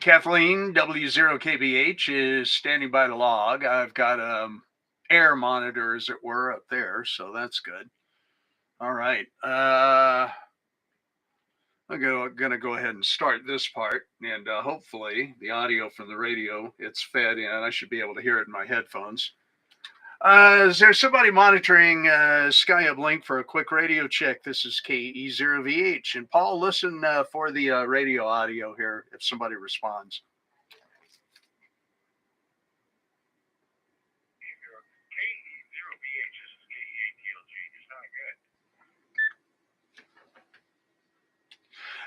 Kathleen, W0KBH is standing by the log. I've got air monitor, as it were, up there, so that's good. All right. I'm going to go ahead and start this part, and hopefully the audio from the radio, it's fed in. I should be able to hear it in my headphones. Is there somebody monitoring SkyHubLink for a quick radio check? This is KE0VH. And Paul, listen for the radio audio here if somebody responds.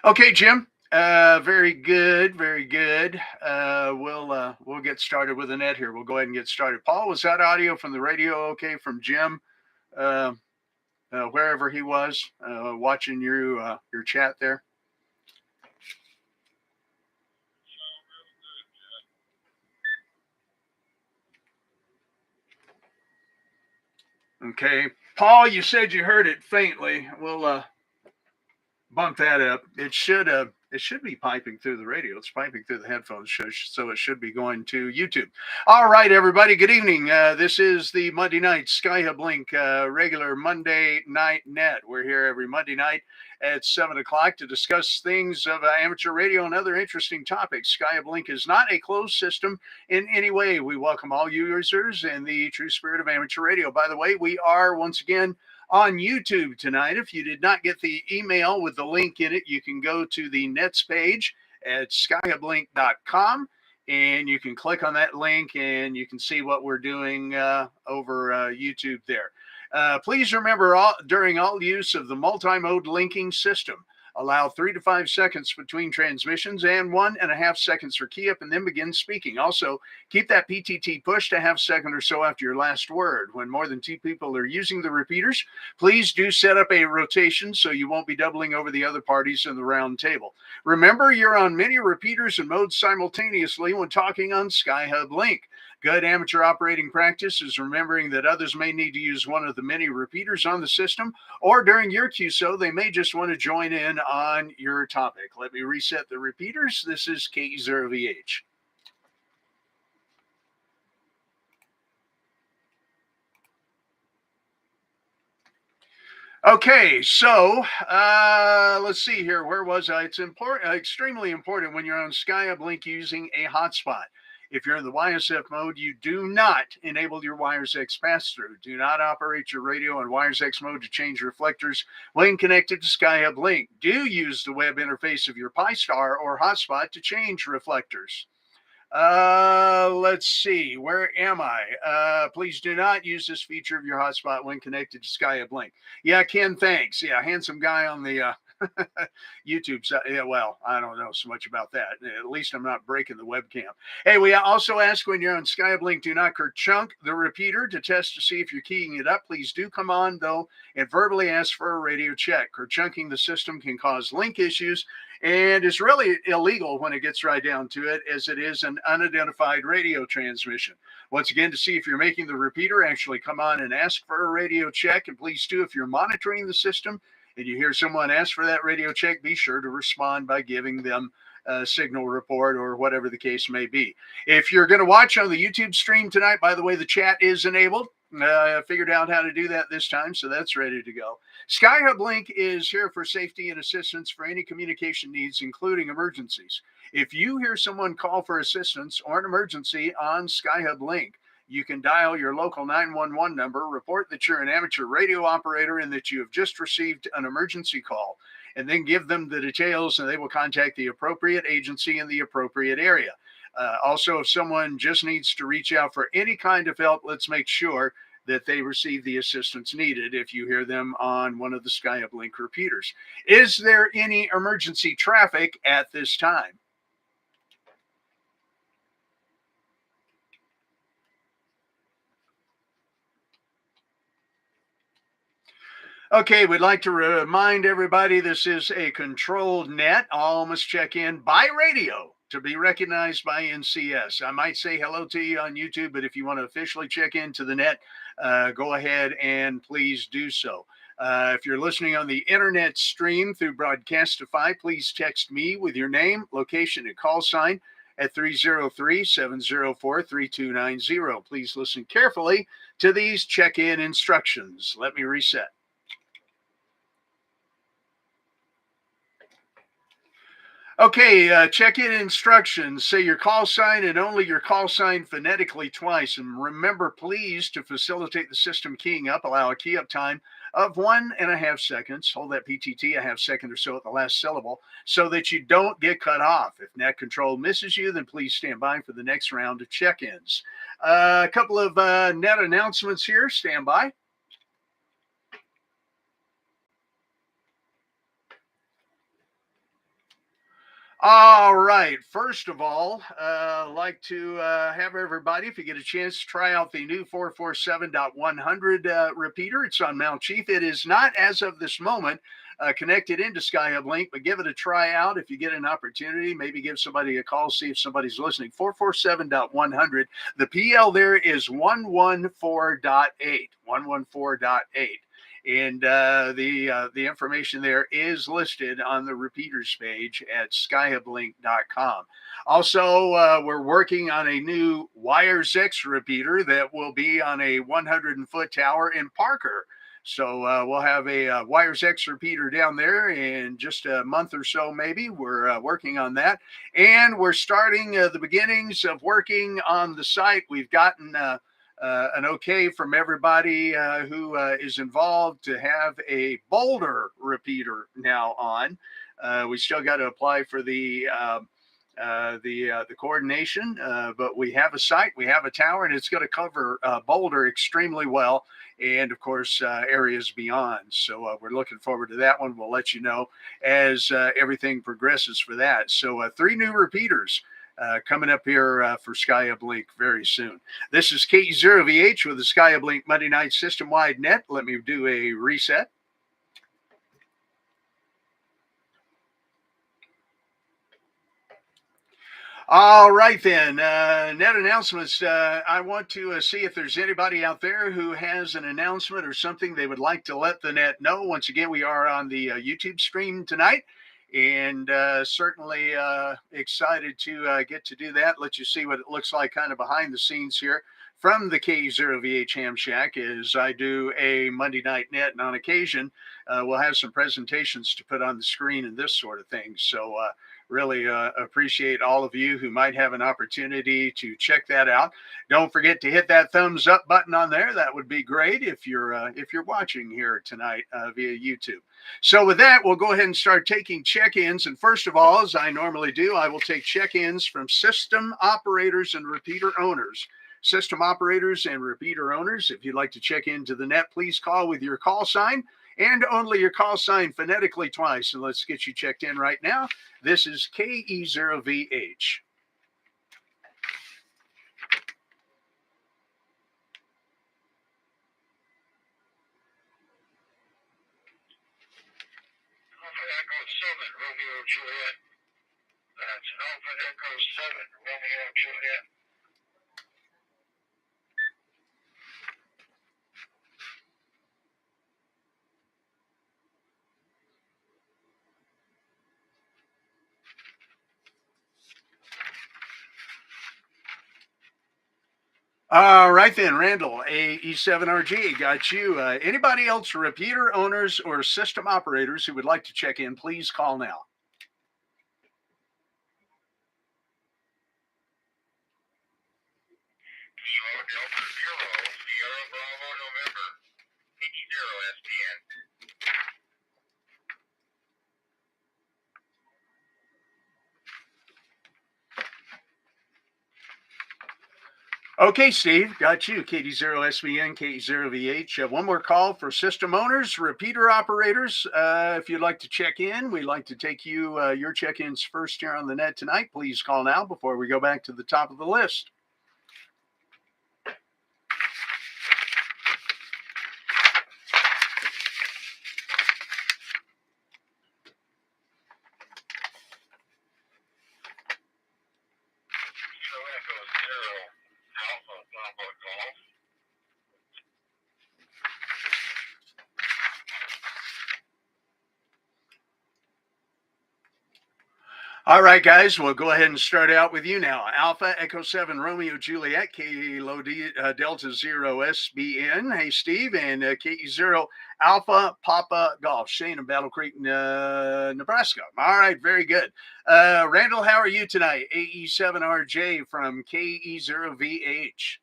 Okay, Jim. Very good, very good. We'll get started with the net here. We'll go ahead and get started. Paul, was that audio from the radio okay from Jim, wherever he was watching your chat there? Okay, Paul, you said you heard it faintly. We'll bump that up. It should be piping through the radio. It's piping through the headphones, so it should be going to YouTube. All right, everybody. Good evening. This is the Monday night SkyHubLink regular Monday night net. We're here every Monday night at 7 o'clock to discuss things of amateur radio and other interesting topics. SkyHubLink is not a closed system in any way. We welcome all users in the true spirit of amateur radio. By the way, we are once again on YouTube tonight. If you did not get the email with the link in it, you can go to the Nets page at skyhublink.com and you can click on that link and you can see what we're doing over YouTube there. Please remember, during all use of the multi-mode linking system, allow 3 to 5 seconds between transmissions and 1.5 seconds for key up and then begin speaking. Also, keep that PTT pushed a half second or so after your last word. When more than 2 people are using the repeaters, please do set up a rotation so you won't be doubling over the other parties in the round table. Remember, you're on many repeaters and modes simultaneously when talking on SkyHubLink. Good amateur operating practice is remembering that others may need to use one of the many repeaters on the system, or during your QSO, they may just want to join in on your topic. Let me reset the repeaters. This is KE0VH. Okay, so let's see here. Where was I? It's important, extremely important when you're on SkyHubLink using a hotspot. If you're in the YSF mode, you do not enable your WiresX pass-through. Do not operate your radio in WiresX mode to change reflectors when connected to SkyHubLink. Do use the web interface of your Pi-Star or hotspot to change reflectors. Let's see. Where am I? Please do not use this feature of your hotspot when connected to SkyHubLink. Yeah, Ken, thanks. Yeah, handsome guy on the YouTube side. Yeah, well, I don't know so much about that. At least I'm not breaking the webcam. Hey, we also ask when you're on SkyHubLink, do not kerchunk the repeater to test to see if you're keying it up. Please do come on, though, and verbally ask for a radio check. Kerchunking the system can cause link issues and is really illegal when it gets right down to it, as it is an unidentified radio transmission. Once again, to see if you're making the repeater, actually come on and ask for a radio check. And please do, if you're monitoring the system and you hear someone ask for that radio check, be sure to respond by giving them a signal report or whatever the case may be. If you're going to watch on the YouTube stream tonight, by the way, the chat is enabled. I figured out how to do that this time, so that's ready to go. SkyHubLink is here for safety and assistance for any communication needs, including emergencies. If you hear someone call for assistance or an emergency on SkyHubLink, you can dial your local 911 number, report that you're an amateur radio operator and that you have just received an emergency call, and then give them the details, and they will contact the appropriate agency in the appropriate area. Also, if someone just needs to reach out for any kind of help, let's make sure that they receive the assistance needed if you hear them on one of the SkyHubLink repeaters. Is there any emergency traffic at this time? Okay, we'd like to remind everybody this is a controlled net. All must check in by radio to be recognized by NCS. I might say hello to you on YouTube, but if you want to officially check into the net, go ahead and please do so. If you're listening on the internet stream through Broadcastify, please text me with your name, location, and call sign at 303-704-3290. Please listen carefully to these check-in instructions. Let me reset. Okay, check-in instructions. Say your call sign and only your call sign phonetically twice. And remember, please, to facilitate the system keying up, allow a key up time of 1.5 seconds. Hold that PTT a half second or so at the last syllable so that you don't get cut off. If net control misses you, then please stand by for the next round of check-ins. A couple of net announcements here. Stand by. All right. First of all, like to have everybody, if you get a chance, try out the new 447.100 repeater. It's on Mount Chief. It is not, as of this moment, connected into SkyHubLink, but give it a try out if you get an opportunity. Maybe give somebody a call, see if somebody's listening. 447.100. The PL there is 114.8. 114.8. And the information there is listed on the repeaters page at skyhublink.com. Also, we're working on a new Wires X repeater that will be on a 100-foot tower in Parker. So we'll have a Wires X repeater down there in just a month or so, maybe. We're working on that. And we're starting the beginnings of working on the site. We've gotten an okay from everybody who is involved to have a Boulder repeater now on. We still got to apply for the coordination, but we have a site, we have a tower, and it's going to cover Boulder extremely well, and of course areas beyond. So we're looking forward to that one. We'll let you know as everything progresses for that. So 3 new repeaters coming up here for SkyHubLink very soon. This is KE0VH with the SkyHubLink Monday Night System-Wide Net. Let me do a reset. All right, then. Net announcements. I want to see if there's anybody out there who has an announcement or something they would like to let the net know. Once again, we are on the YouTube stream tonight. And certainly excited to get to do that. Let you see what it looks like kind of behind the scenes here from the KE0VH Hamshack as I do a Monday Night Net. And on occasion, we'll have some presentations to put on the screen and this sort of thing. So really appreciate all of you who might have an opportunity to check that out. Don't forget to hit that thumbs up button on there. That would be great if you're watching here tonight via YouTube. So with that, we'll go ahead and start taking check-ins. And first of all, as I normally do, I will take check-ins from system operators and repeater owners. System operators and repeater owners, if you'd like to check into the net, please call with your call sign and only your call sign phonetically twice. And let's get you checked in right now. This is KE0VH. Echo 7, Romeo Juliet. That's Alpha Echo 7, Romeo Juliet. All right then, Randall, AE7RG, got you. Anybody else, repeater owners or system operators who would like to check in, please call now. Charlotte Delta 0, Sierra Bravo November, KE0 SPN. Okay, Steve, got you. KD0SVN, KE0VH. One more call for system owners, repeater operators. If you'd like to check in, we'd like to take you your check-ins first here on the net tonight. Please call now before we go back to the top of the list. Echo 0, Alpha Bravo Golf. All right, guys, we'll go ahead and start out with you now. Alpha Echo 7 Romeo Juliet, Kilo Delta 0 SBN. Hey, Steve, and KE0 Alpha Papa Golf. Shane in Battle Creek, Nebraska. All right, very good. Randall, how are you tonight? AE7RJ from KE0VH.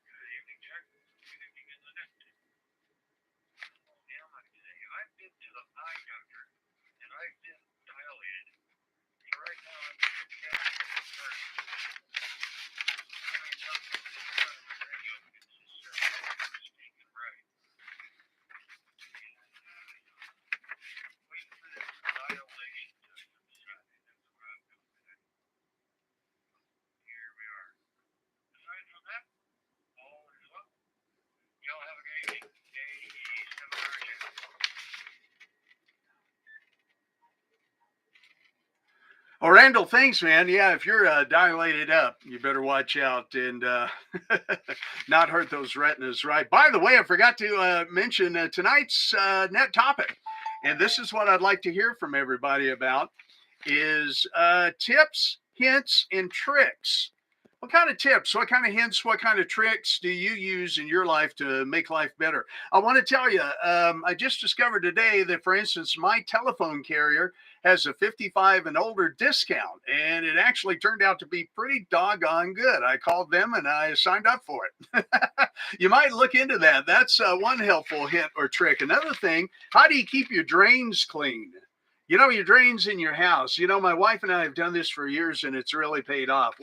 Good evening, Jack. Good evening in the net. Damn, I say, I've been to the eye doctor and I've been dilated. So right now I'm sitting down here at work. Every time I sit down on the radio, it's just mistaken right. And waiting for this dilation to subside. That's what I'm doing. And here we are. Aside from that, all is well. Y'all have a good evening. KE0VH. Oh, Randall, thanks, man. Yeah, if you're dilated up, you better watch out and not hurt those retinas, right? By the way, I forgot to mention tonight's net topic, and this is what I'd like to hear from everybody about, is tips, hints, and tricks. What kind of tips, what kind of hints, what kind of tricks do you use in your life to make life better? I want to tell you, I just discovered today that, for instance, my telephone carrier has a 55 and older discount, and it actually turned out to be pretty doggone good. I called them and I signed up for it. You might look into that. That's one helpful hint or trick. Another thing, how do you keep your drains clean? Your drains in your house. My wife and I have done this for years, and it's really paid off.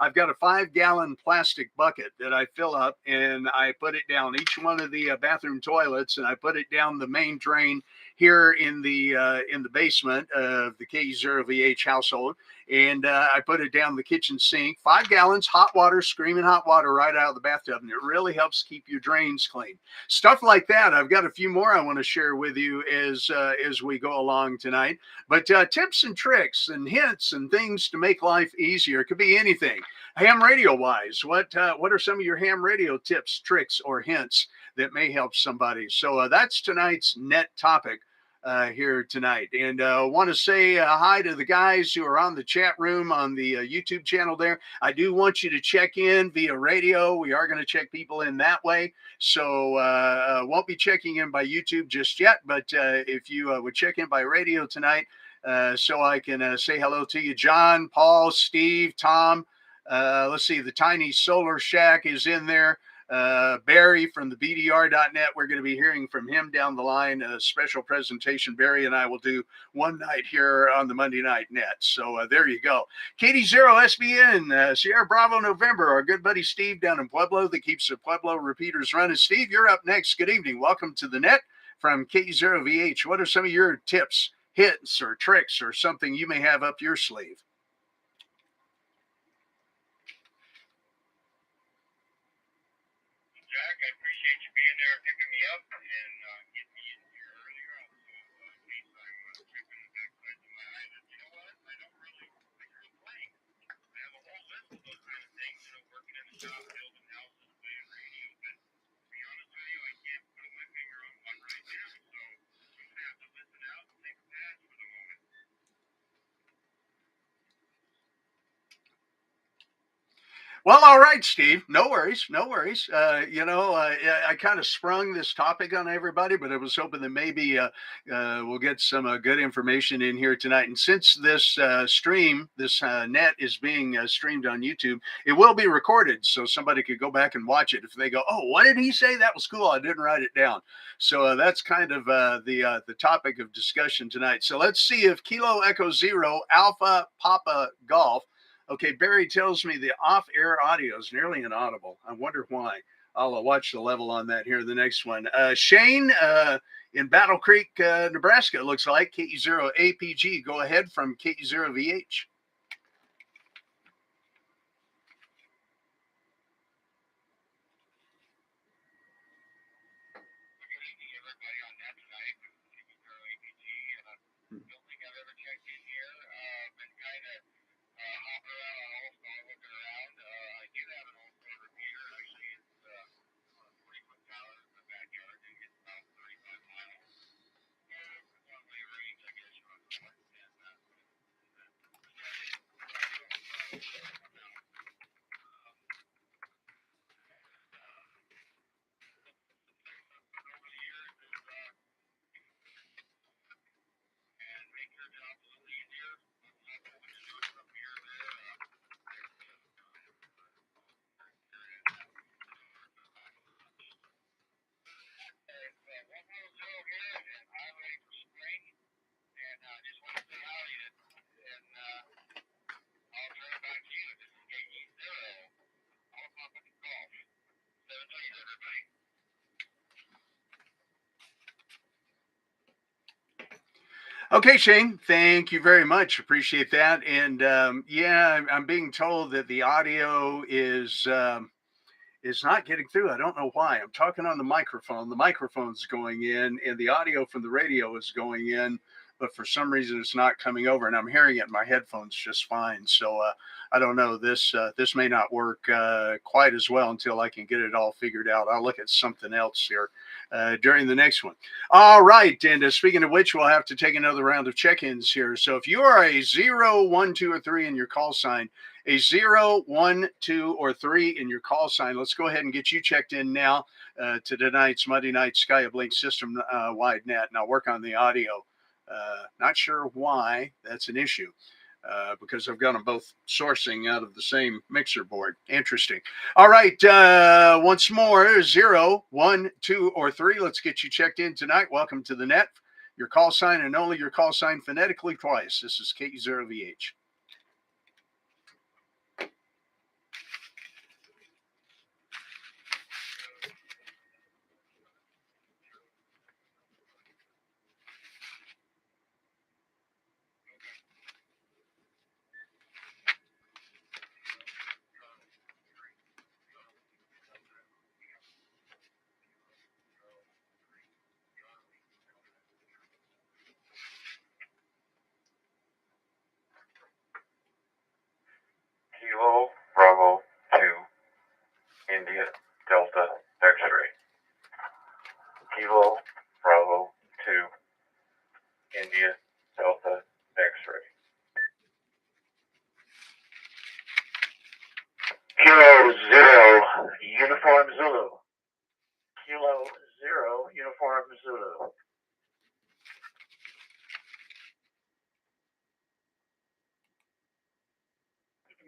I've got a 5-gallon plastic bucket that I fill up, and I put it down each one of the bathroom toilets, and I put it down the main drain here in the basement of the KE0VH household, and I put it down the kitchen sink. 5 gallons, hot water, screaming hot water right out of the bathtub, and it really helps keep your drains clean. Stuff like that. I've got a few more I want to share with you as we go along tonight. But tips and tricks and hints and things to make life easier. It could be anything. Ham radio wise, what are some of your ham radio tips, tricks, or hints that may help somebody? So that's tonight's net topic here tonight. And want to say hi to the guys who are on the chat room on the YouTube channel there. I do want you to check in via radio. We are going to check people in that way. So won't be checking in by YouTube just yet. But if you would check in by radio tonight, so I can say hello to you, John, Paul, Steve, Tom. Let's see, the Tiny Solar Shack is in there. Barry from the BDR.net. We're going to be hearing from him down the line. A special presentation Barry and I will do one night here on the Monday Night Net. So there you go. KD0SBN, Sierra Bravo November. Our good buddy Steve down in Pueblo that keeps the Pueblo repeaters running. Steve, you're up next. Good evening. Welcome to the net from KD0VH. What are some of your tips, hints, or tricks, or something you may have up your sleeve? Jack, I appreciate you being there, picking me up, and getting me in here earlier. Also, in case I'm tripping the backside of my eye, that you know what? I don't really like real playing. I have a whole list of those kind of things, working in the shop, building houses, playing radio. But to be honest with you, I can't put my finger on one right now. So I'm gonna have to listen out and take a pass for the moment. Well, all right, Steve. No worries. No worries. I kind of sprung this topic on everybody, but I was hoping that maybe we'll get some good information in here tonight. And since this this net is being streamed on YouTube, it will be recorded, so somebody could go back and watch it if they go, "Oh, what did he say? That was cool. I didn't write it down." So that's kind of the topic of discussion tonight. So let's see if Kilo Echo Zero Alpha Papa Golf. Okay, Barry tells me the off-air audio is nearly inaudible. I wonder why. I'll watch the level on that here. The next one, Shane in Battle Creek, Nebraska. It looks like KE0APG. Go ahead from KE0VH. Good evening, everybody on that tonight. APG. Don't think I've ever checked in here. Been kind of hopping around, all looking around. I do have an old repeater. Okay, Shane, thank you very much. Appreciate that. And yeah, I'm being told that the audio is not getting through. I don't know why. I'm talking on the microphone. The microphone's going in, and the audio from the radio is going in, but for some reason it's not coming over. And I'm hearing it in my headphones just fine. So I don't know. This may not work quite as well until I can get it all figured out. I'll look at something else here during the next one. All right. And speaking of which, we'll have to take another round of check-ins here. So if you are a 0, 1, 2, or 3 in your call sign, a 0, 1, 2, or 3 in your call sign. Let's go ahead and get you checked in now to tonight's Monday night SkyHubLink system wide net. And I'll work on the audio. Not sure why that's an issue. Because I've got them both sourcing out of the same mixer board. Interesting. All right. Once more, 0, 1, 2, or 3. Let's get you checked in tonight. Welcome to the net. Your call sign and only your call sign phonetically twice. This is KE0VH. Kilo Bravo 2, India Delta X-ray. Kilo Bravo 2, India Delta X-ray. Kilo 0, Uniform Zulu. Kilo 0, Uniform Zulu.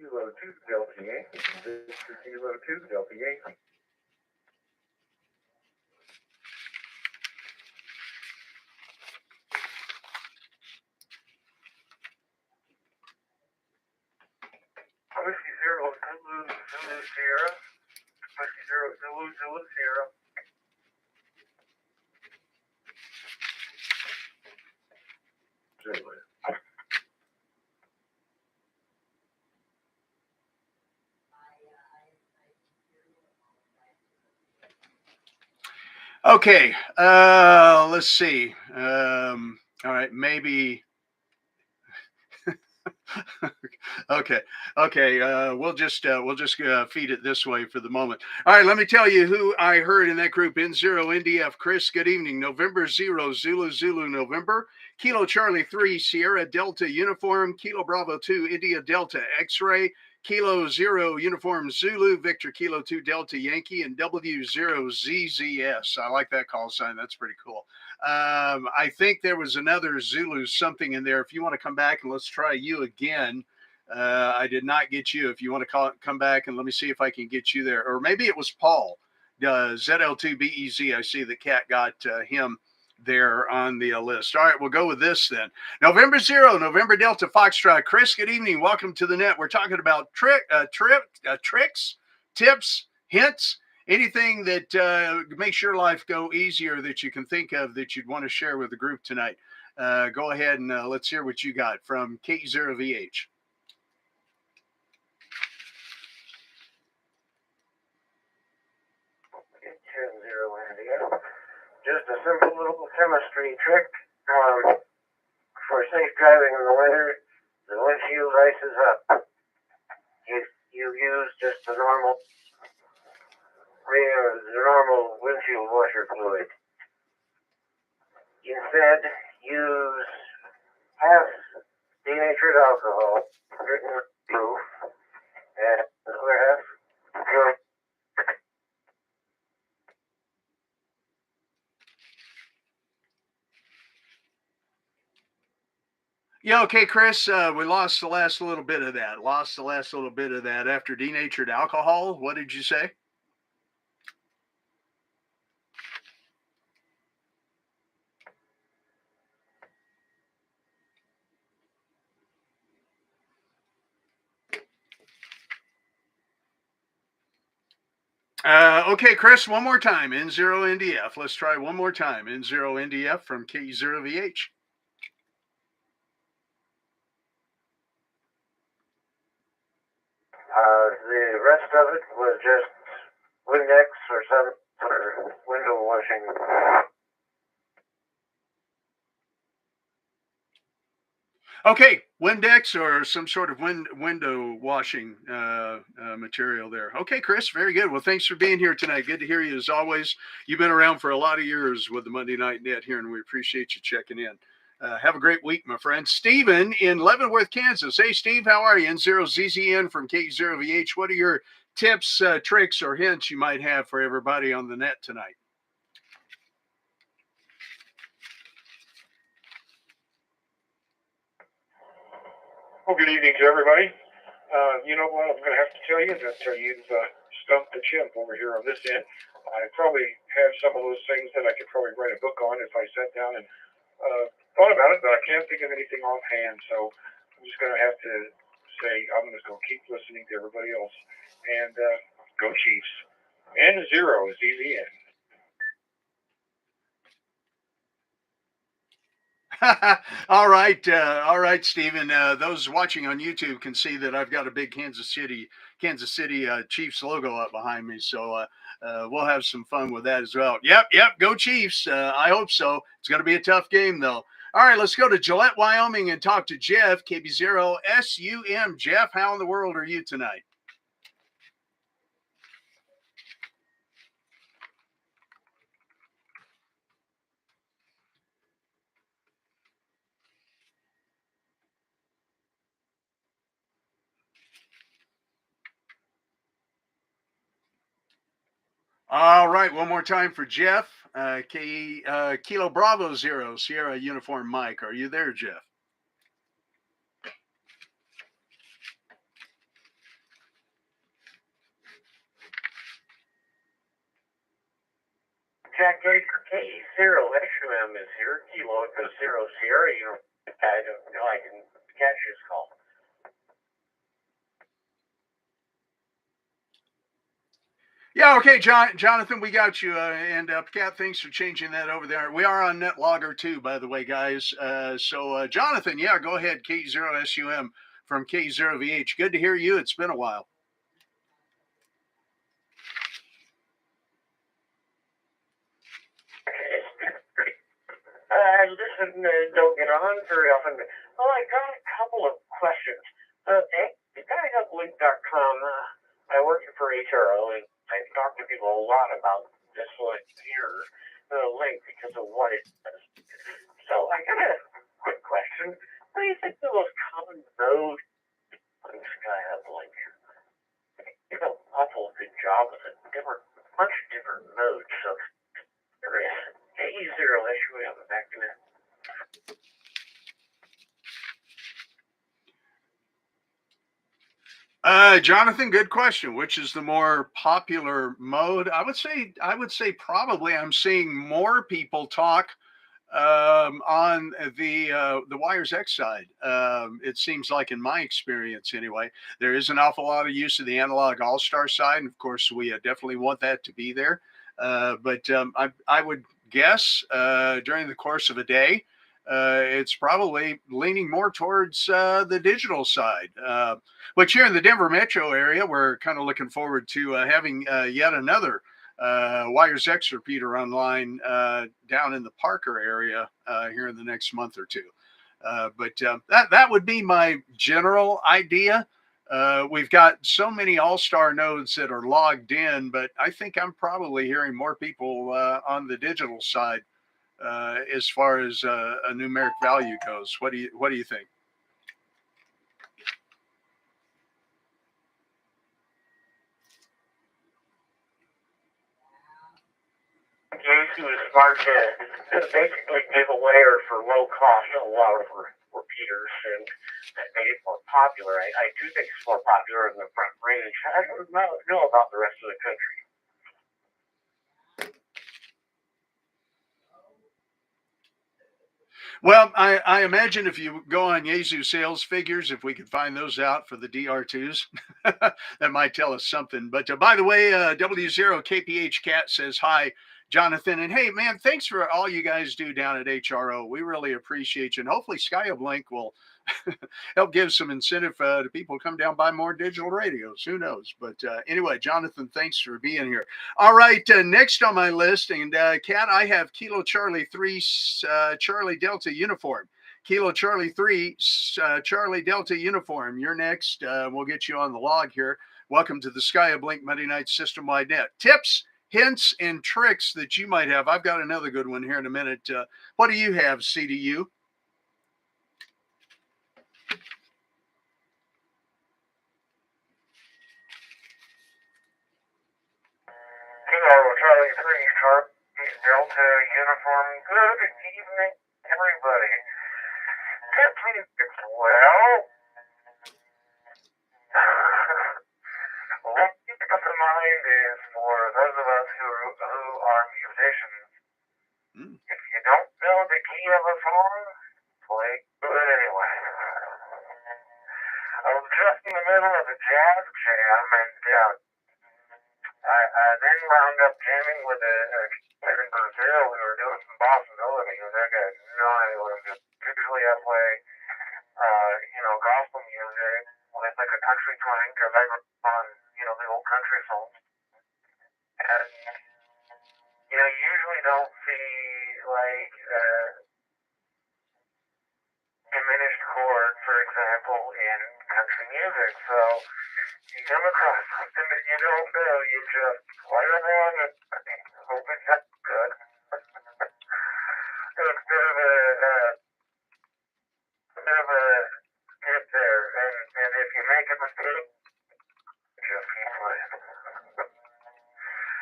Kilo 2, Delta Yankee. Victor Kilo 2, Delta Yankee. Whiskey 0, Zulu, Zulu, Sierra. Whiskey 0, Zulu, Zulu, Sierra. Zulu. Okay. Let's see. All right. Maybe. Okay. Okay. We'll just feed it this way for the moment. All right. Let me tell you who I heard in that group. N0NDF. Chris. Good evening. November 0 Zulu Zulu November. Kilo Charlie 3 Sierra Delta Uniform. Kilo Bravo 2 India Delta X-ray. Kilo 0 Uniform Zulu Victor Kilo 2 Delta Yankee, and W0ZZS. I like that call sign. That's pretty cool. I think there was another Zulu something in there. If you want to come back and let's try you again. I did not get you. If you want to come back and let me see if I can get you there. Or maybe it was Paul, ZL2BEZ. I see the cat got him there on the list. All right, we'll go with this then. November 0, November Delta Foxtrot. Chris, good evening. Welcome to the net. We're talking about tricks, tips, hints, anything that makes your life go easier that you can think of that you'd want to share with the group tonight. Go ahead and let's hear what you got from KE0VH. Just a simple little chemistry trick for safe driving in the winter. The windshield ices up. You use just the normal windshield washer fluid. Instead, use half denatured alcohol, written proof, and the other half pure. Yeah, okay, Chris. We lost the last little bit of that. Lost the last little bit of that after denatured alcohol. What did you say? Okay, Chris, one more time. N0NDF. Let's try one more time. N0NDF from KE0VH. The rest of it was just Windex or some or window washing. Okay, Windex or some sort of window washing material there. Okay, Chris, very good. Well, thanks for being here tonight. Good to hear you as always. You've been around for a lot of years with the Monday Night Net here, and we appreciate you checking in. Have a great week, my friend. Stephen in Leavenworth, Kansas. Hey, Steve, how are you? N0ZZN from KE0VH. What are your tips, tricks, or hints you might have for everybody on the net tonight? Well, good evening to everybody. You know what? I'm going to have to tell you that you've stumped the chimp over here on this end. I probably have some of those things that I could probably write a book on if I sat down and thought about it, but I can't think of anything offhand. So I'm just going to have to say I'm just going to keep listening to everybody else. And go Chiefs. N0 is easy in. All right, Stephen. Those watching on YouTube can see that I've got a big Kansas City Chiefs logo up behind me. So we'll have some fun with that as well. Yep, go Chiefs. I hope so. It's going to be a tough game though. All right, let's go to Gillette, Wyoming, and talk to Jeff, KB0SUM. Jeff, how in the world are you tonight? All right, one more time for Jeff. Kilo Bravo 0, Sierra Uniform Mike. Are you there, Jeff? Jack Baker, KE0VH is here. Kilo Echo 0 Sierra. I don't know. I can catch his call. Yeah, okay, Jonathan, we got you. And Kat, thanks for changing that over there. We are on NetLogger too, by the way, guys. So, Jonathan, yeah, go ahead. K0SUM from K0VH. Good to hear you. It's been a while. I listen, don't get on very often. Well, I got a couple of questions. SkyHubLink.com, I work for HRO, and I talk to people a lot about this one here, the link, because of what it does. So I got a quick question. What do you think the most common mode on SkyHubLink? You do an awful good job with it. Much different modes. So there is KE0VH back in it. Jonathan, good question. Which is the more popular mode? I would say probably I'm seeing more people talk on the Wires X side. It seems like, in my experience anyway, there is an awful lot of use of the analog All Star side, and of course, we definitely want that to be there. But I would guess during the course of a day, it's probably leaning more towards the digital side. Which here in the Denver metro area, we're kind of looking forward to having yet another Wires X repeater online down in the Parker area here in the next month or two. But that would be my general idea. We've got so many all-star nodes that are logged in, but I think I'm probably hearing more people on the digital side as far as a numeric value goes. What do you think? Who is smart to basically give away or for low cost a lot of repeaters and make it more popular. I do think it's more popular in the front range. I don't know about the rest of the country. Well, I imagine if you go on Yaesu sales figures, if we could find those out for the DR2s, that might tell us something. But by the way, W0KPH Cat says hi, Jonathan. And hey, man, thanks for all you guys do down at HRO. We really appreciate you. And hopefully SkyHubLink will help give some incentive to people to come down buy more digital radios. Who knows? But anyway, Jonathan, thanks for being here. All right, next on my list, and Kat, I have Kilo Charlie 3 Charlie Delta uniform. Kilo Charlie 3 Charlie Delta uniform. You're next. We'll get you on the log here. Welcome to the SkyHubLink Monday Night System-Wide Net. Tips, hints, and tricks that you might have. I've got another good one here in a minute. What do you have, CDU? Kilo Charlie 3 Delta uniform. Good evening, everybody. Tips and tricks. Well, what you keep in mind is for those of us who are musicians, if you don't know the key of a song, play good anyway. I was just in the middle of a jazz jam, and I then wound up jamming with a kid in Brazil. We were doing some bossa nova, and that guy had no idea what I'm doing. Usually I play, gospel music with like a country twang, because I grew up on, the old country songs. And, you usually don't see, like, diminished chord, for example, in country music. So you come across something that you don't know, you just play along and hope it sounds good. So it's a bit of a tip there. And if you make a mistake, just keep playing.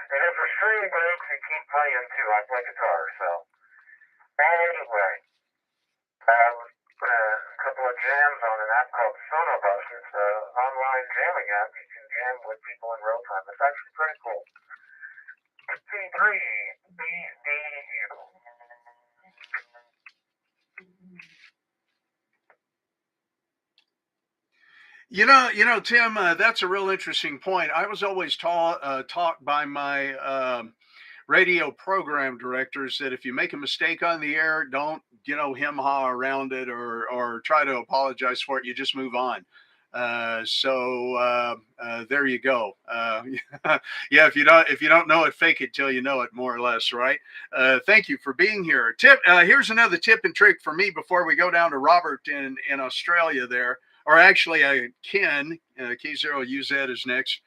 And if a string breaks, you keep playing too. I play guitar, so. Anyway, I was put a couple of jams on an app called Sonobus. It's an online jamming app. You can jam with people in real time. It's actually pretty cool. C3 BDU. Tim, that's a real interesting point. I was always taught by my radio program directors that if you make a mistake on the air, don't hem-ha around it or try to apologize for it. You just move on. So there you go. Yeah, if you don't know it, fake it till you know it, more or less, right? Thank you for being here. Tip. Here's another tip and trick for me before we go down to Robert in Australia there. Or actually, Ken, KE0VH is next.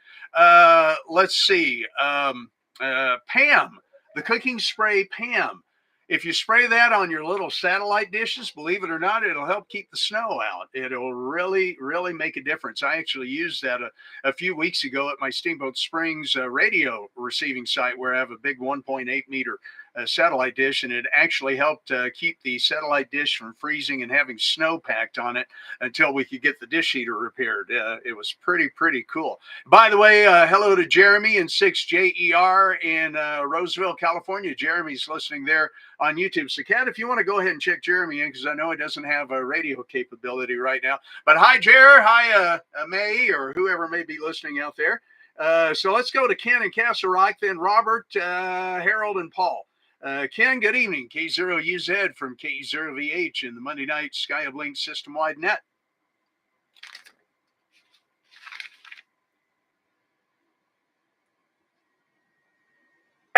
Let's see. Pam, the cooking spray Pam. If you spray that on your little satellite dishes, believe it or not, it'll help keep the snow out. It'll really, really make a difference. I actually used that a few weeks ago at my Steamboat Springs radio receiving site where I have a big 1.8 meter satellite dish, and it actually helped keep the satellite dish from freezing and having snow packed on it until we could get the dish heater repaired. It was pretty cool. By the way, hello to Jeremy and 6JER in Roseville, California. Jeremy's listening there on YouTube. So, Kat, if you want to go ahead and check Jeremy in, because I know he doesn't have a radio capability right now. But hi, Jer. Hi, May, or whoever may be listening out there. So let's go to Ken and Castle Rock, then Robert, Harold, and Paul. Ken, good evening. KE0VH from KE0VH in the Monday Night SkyHubLink System-Wide Net.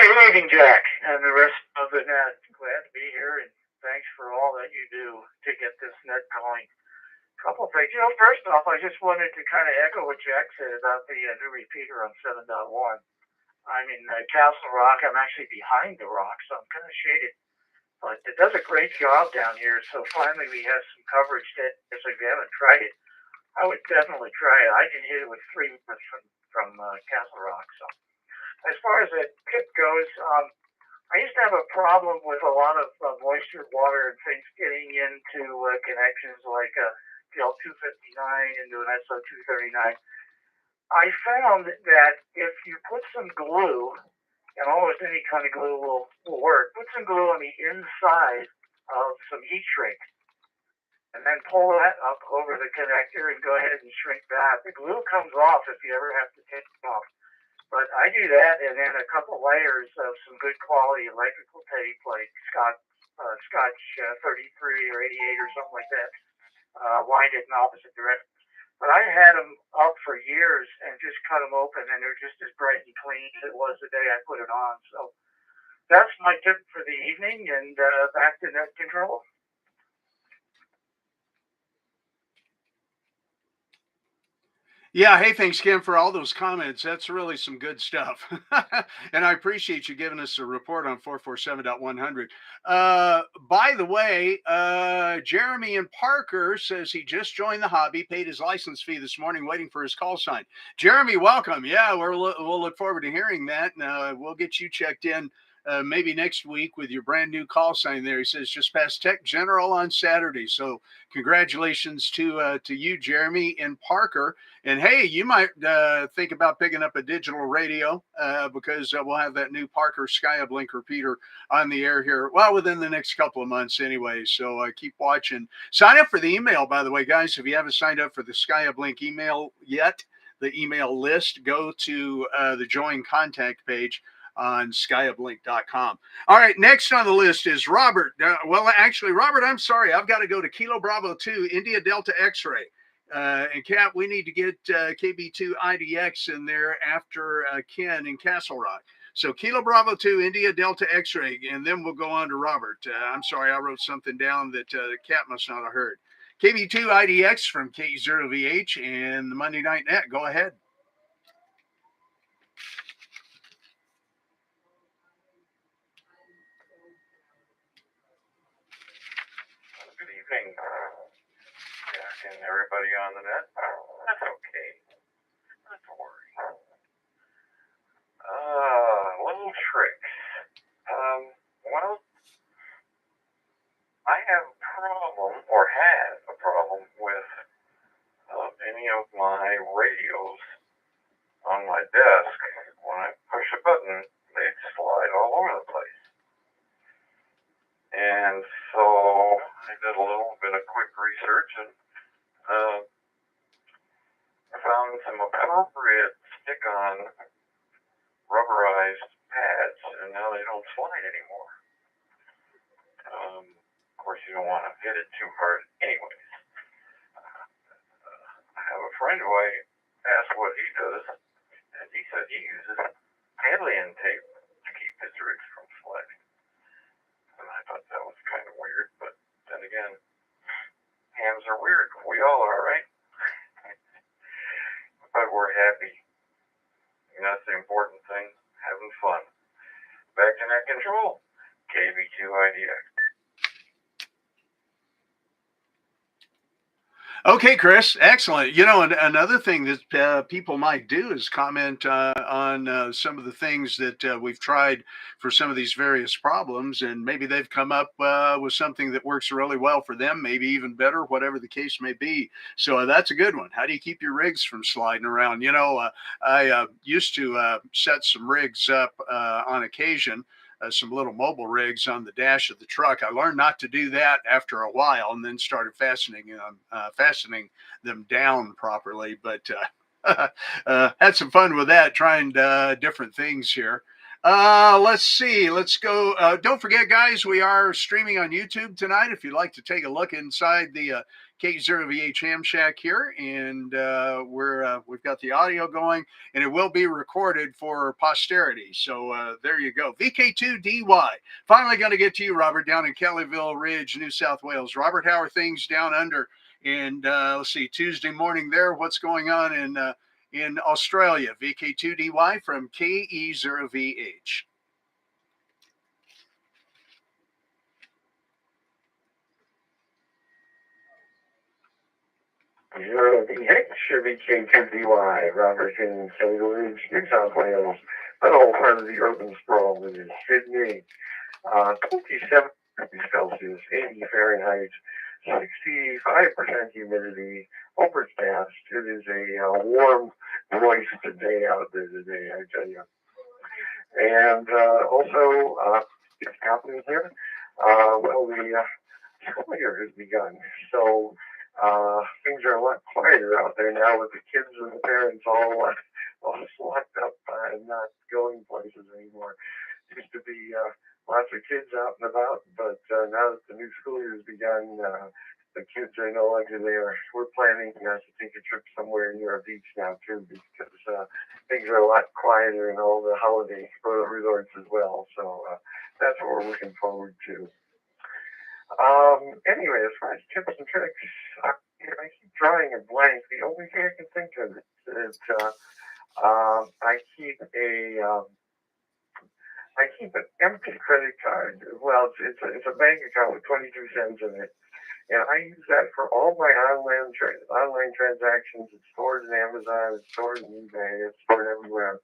Good evening, Jack, and the rest of the net. Glad to be here, and thanks for all that you do to get this net going. Couple things. First off, I just wanted to kind of echo what Jack said about the new repeater on 7.1. I'm in Castle Rock. I'm actually behind the rock, so I'm kind of shaded. But it does a great job down here, so finally we have some coverage that, if you haven't tried it, I would definitely try it. I can hit it with 3 minutes from Castle Rock. So as far as the tip goes, I used to have a problem with a lot of moisture, water, and things getting into connections like PL259 into an SO239. I found that if you put some glue, and almost any kind of glue will work, put some glue on the inside of some heat shrink, and then pull that up over the connector and go ahead and shrink that. The glue comes off if you ever have to take it off. But I do that, and then a couple layers of some good quality electrical tape, like Scotch 33 or 88 or something like that. wind it in opposite directions. But I had them up for years and just cut them open, and they're just as bright and clean as it was the day I put it on. So that's my tip for the evening, and back to net control. Yeah, hey, thanks, Kim, for all those comments. That's really some good stuff. And I appreciate you giving us a report on 447.100. By the way, Jeremy in Parker says he just joined the hobby, paid his license fee this morning, waiting for his call sign. Jeremy, welcome. Yeah, we'll look forward to hearing that. And we'll get you checked in maybe next week with your brand new call sign there. He says just past Tech General on Saturday. So congratulations to you, Jeremy in Parker. And hey, you might think about picking up a digital radio because we'll have that new Parker SkyHubLink repeater on the air here, well, within the next couple of months anyway. So keep watching. Sign up for the email, by the way, guys. If you haven't signed up for the SkyHubLink email yet, the email list, go to the join contact page on skyuplink.com. All right, next on the list is Robert. Well, actually, Robert, I'm sorry. I've got to go to Kilo Bravo 2, India Delta X-ray. And Kat, we need to get KB2IDX in there after Ken in Castle Rock. So Kilo Bravo 2, India Delta X-ray, and then we'll go on to Robert. I'm sorry, I wrote something down that Kat must not have heard. KB2IDX from KE0VH and the Monday Night Net. Go ahead. Good evening, Jack and everybody on the net. That's okay. Not to worry. Little tricks. Well, I have a problem, or had a problem, with any of my radios on my desk. When I push a button, they slide all over the place. And so I did a little bit of quick research and found some appropriate stick-on rubberized pads, and now they don't slide anymore. Of course, you don't want to hit it too hard anyways. I have a friend who I asked what he does, and he said he uses alien tape to keep his rigs from sliding. And I thought that was kind of weird, but then again, hams are weird. We all are, right? But we're happy. And that's the important thing, having fun. Back to net control, KB2IDX. Okay, Chris, excellent. You know, and another thing that people might do is comment on some of the things that we've tried for some of these various problems, and maybe they've come up with something that works really well for them, maybe even better, whatever the case may be. So that's a good one. How do you keep your rigs from sliding around? You know, I used to set some rigs up on occasion, some little mobile rigs on the dash of the truck. I learned not to do that after a while, and then started fastening them down properly. But had some fun with that, trying different things here. Let's see. Let's go. Don't forget, guys, we are streaming on YouTube tonight. If you'd like to take a look inside the KE0VH Hamshack here, and we've got the audio going, and it will be recorded for posterity. So there you go. VK2DY. Finally going to get to you, Robert, down in Kellyville Ridge, New South Wales. Robert, how are things down under? And let's see, Tuesday morning there. What's going on in Australia? VK2DY from KE0VH. VK2DY, Robert in Kellyville Ridge, New South Wales. An old part of the urban sprawl that is Sydney. 27 degrees Celsius, 80 Fahrenheit, 65% humidity, overcast. It is a warm, moist day out there today, I tell you. And also, it's happening here. Well, the school year has begun, so things are a lot quieter out there now with the kids and the parents all locked up and not going places anymore. Used to be lots of kids out and about, but now that the new school year has begun, the kids are no longer there. We're planning to take a trip somewhere near a beach now too, because things are a lot quieter in all the holiday resorts as well. So that's what we're looking forward to. Anyway, as far as tips and tricks, I keep drawing a blank. The only thing I can think of is I keep an empty credit card. Well, it's a bank account with 22 cents in it, and I use that for all my online transactions. It's stored in Amazon, it's stored in eBay, it's stored everywhere.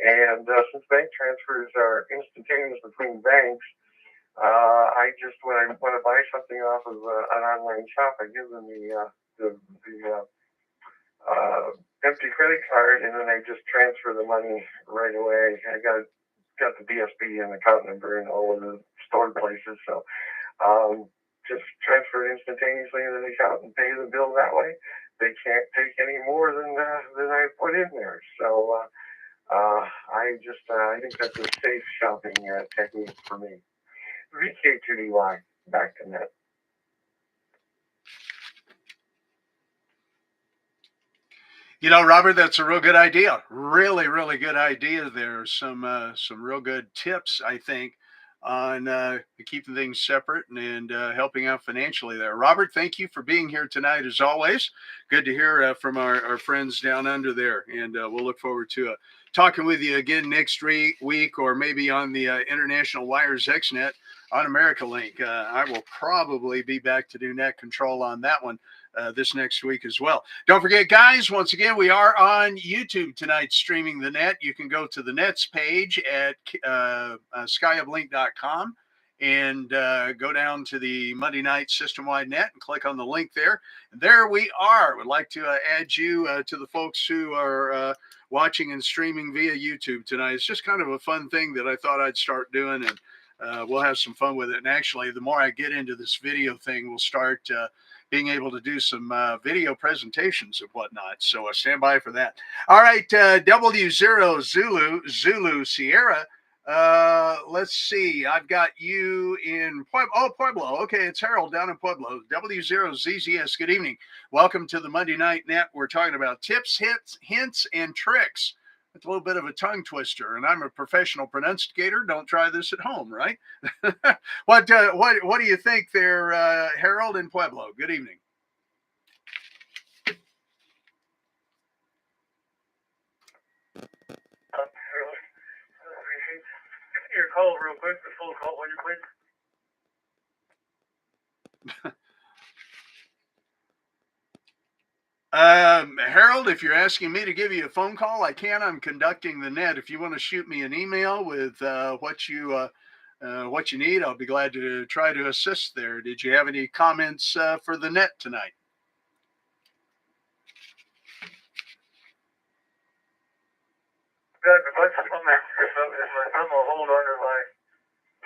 And since bank transfers are instantaneous between banks, I just when I want to buy something off of an online shop, I give them the empty credit card, and then I just transfer the money right away. I got the BSB and account number and all of the stored places, so just transfer it instantaneously into the account and pay the bill that way. They can't take any more than I put in there. So I think that's a safe shopping technique for me. VK2DY, back to net. You know, Robert, that's a real good idea. Really, really good idea. There's some real good tips, I think, on keeping things separate and helping out financially there. Robert, thank you for being here tonight, as always. Good to hear from our friends down under there, and we'll look forward to talking with you again next week, or maybe on the International Wires XNet on AmericaLink. I will probably be back to do net control on that one this next week as well. Don't forget, guys, once again, we are on YouTube tonight streaming the net. You can go to the Nets page at SkyHubLink.com and go down to the Monday Night System-Wide Net and click on the link there. There we are. Would like to add you to the folks who are watching and streaming via YouTube tonight. It's just kind of a fun thing that I thought I'd start doing, and we'll have some fun with it. And actually, the more I get into this video thing, we'll start being able to do some video presentations and whatnot. So stand by for that. All right, W0 Zulu Sierra. Let's see. I've got you in Pueblo. Okay, it's Harold down in Pueblo. W0ZZS. Good evening. Welcome to the Monday Night Net. We're talking about tips, hints, and tricks. It's a little bit of a tongue twister, and I'm a professional pronunciator. Don't try this at home, right? What do you think there, Harold in Pueblo? Good evening. Your call real quick, the full call, will you please? Harold, if you're asking me to give you a phone call, I can. I'm conducting the net. If you want to shoot me an email with what you need, I'll be glad to try to assist there. Did you have any comments for the net tonight? Got a bunch of them. If my thumb will hold on to my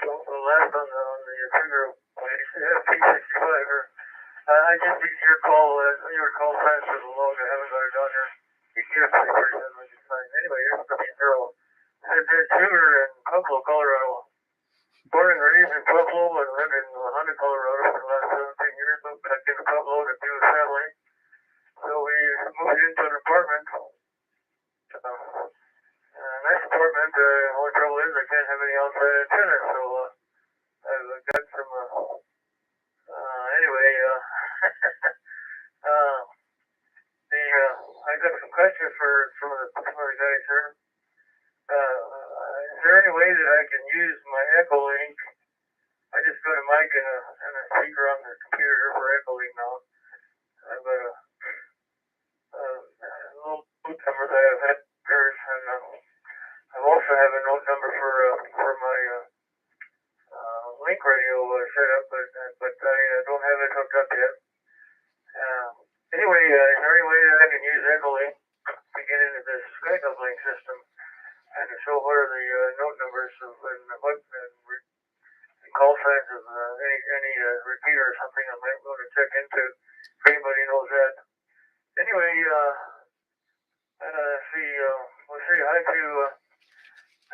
left on the finger, P65. I just need your call. Your call signs for the log. I haven't got it on here. Anyway, here's the Harold. Sugar in Pueblo, Colorado. Born and raised in Pueblo and lived in Honda, Colorado for the last 17 years. Moved back into Pueblo to be with family. So we moved into an apartment. Nice apartment. Only trouble is I can't have any outside antennas, so I've got some. Anyway, I got some questions for some of the guys here. Is there any way that I can use my Echo Link? I just got a mic and a speaker on the computer for Echo Link now. I've got a little note number that I've had pairs, and I also have a note number for my Link radio set up, but I don't have it hooked up yet. Anyway, is there any way that I can use Echo Link to get into this SkyHubLink system and to show what are the note numbers and call signs of any repeater or something I might want to check into if anybody knows that. Anyway, we'll say hi to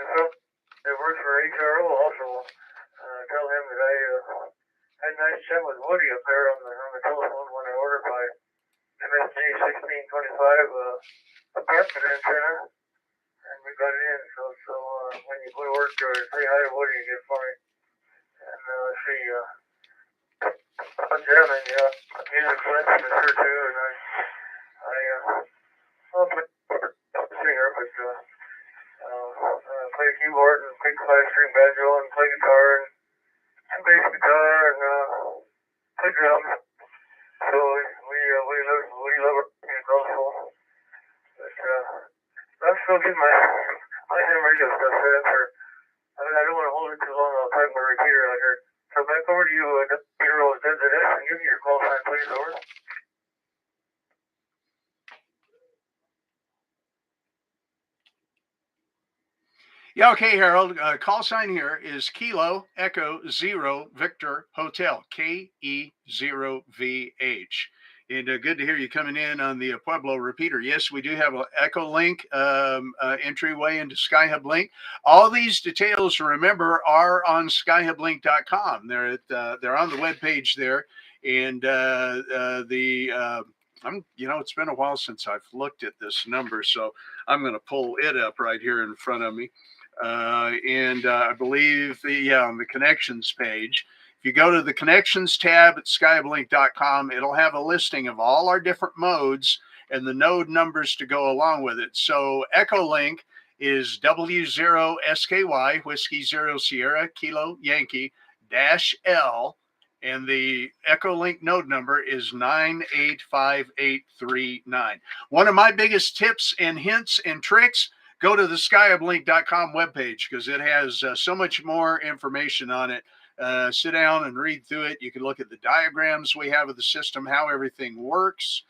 that works for HRO also. Tell him that I had a nice chat with Woody up there on the telephone when I ordered my MSG 1625 apartment antenna, and we got it in. So when you go to work, say hi, what do you get for me? And let's see, I'm jamming, yeah. Music French is here too, and I love my singer, but play the keyboard and play 5-string banjo and play guitar and bass guitar and play drums. So we love our gospel. But I'm still getting my ham radio stuff set up for. I don't want to hold it too long. I'll talk my repeater out here. So back over to you, Zero ZZS, and give me your call sign, please. Over. Yeah, okay, Harold. Call sign here is Kilo Echo Zero Victor Hotel, KE0VH. And good to hear you coming in on the Pueblo repeater. Yes, we do have an Echo Link entryway into SkyHubLink. All these details, remember, are on SkyHubLink.com. They're on the webpage there. And it's been a while since I've looked at this number, so I'm going to pull it up right here in front of me. And I believe on the connections page, if you go to the connections tab at skyblink.com, it'll have a listing of all our different modes and the node numbers to go along with it. So Echolink is W0SKY, Whiskey 0 Sierra, Kilo Yankee, -L, and the Echolink node number is 985839. One of my biggest tips and hints and tricks, go to the SkyHubLink.com webpage because it has so much more information on it. Sit down and read through it. You can look at the diagrams we have of the system, how everything works.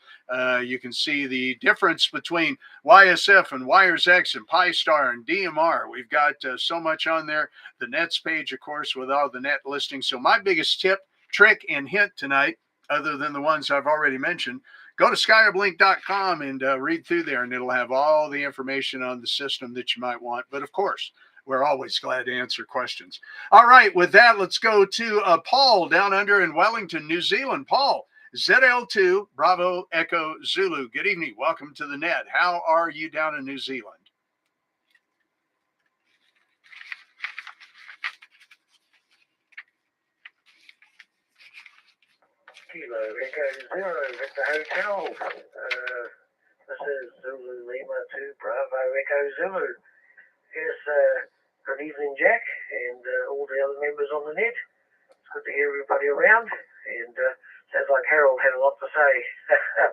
You can see the difference between YSF and Wires X and Pi-Star and DMR. We've got so much on there. The nets page, of course, with all the net listings. So my biggest tip, trick, and hint tonight, other than the ones I've already mentioned, go to SkyHubLink.com and read through there, and it'll have all the information on the system that you might want. But of course, we're always glad to answer questions. All right, with that, let's go to Paul down under in Wellington, New Zealand. Paul, ZL2 Bravo Echo Zulu. Good evening. Welcome to the net. How are you down in New Zealand? Kilo Echo Zero Victor Hotel. This is Zulu Lima 2 Bravo Echo Zulu. Yes, good evening, Jack, and all the other members on the net. It's good to hear everybody around, and sounds like Harold had a lot to say,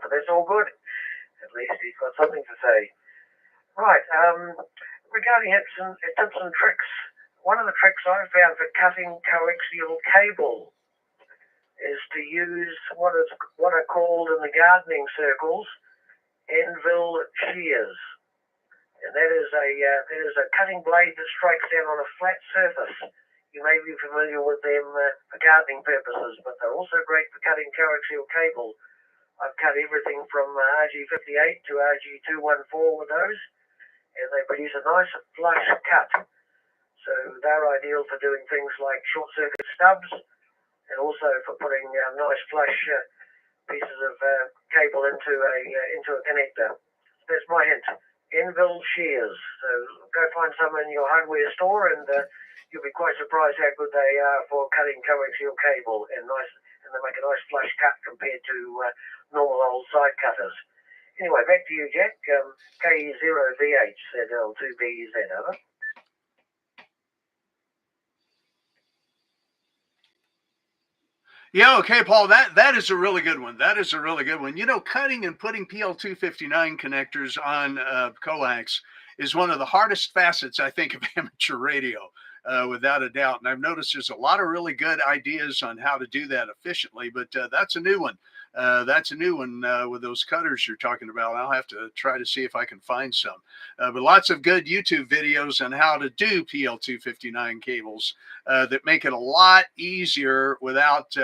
but that's all good. At least he's got something to say. Right, regarding tips and tricks, one of the tricks I've found for cutting coaxial cable is to use what are called in the gardening circles anvil shears. And that is a cutting blade that strikes down on a flat surface. You may be familiar with them for gardening purposes, but they're also great for cutting coaxial cable. I've cut everything from RG58 to RG214 with those, and they produce a nice flush cut. So they're ideal for doing things like short circuit stubs, and also for putting nice flush pieces of cable into a connector. That's my hint. Anvil shears. So go find some in your hardware store, and you'll be quite surprised how good they are for cutting coaxial cable, and they make a nice flush cut compared to normal old side cutters. Anyway, back to you, Jack. KE0VH ZL2BZ, over. Yeah, okay, Paul, that is a really good one. That is a really good one. You know, cutting and putting PL259 connectors on coax is one of the hardest facets, I think, of amateur radio, without a doubt. And I've noticed there's a lot of really good ideas on how to do that efficiently, but that's a new one. That's a new one with those cutters you're talking about. I'll have to try to see if I can find some. But lots of good YouTube videos on how to do PL259 cables that make it a lot easier without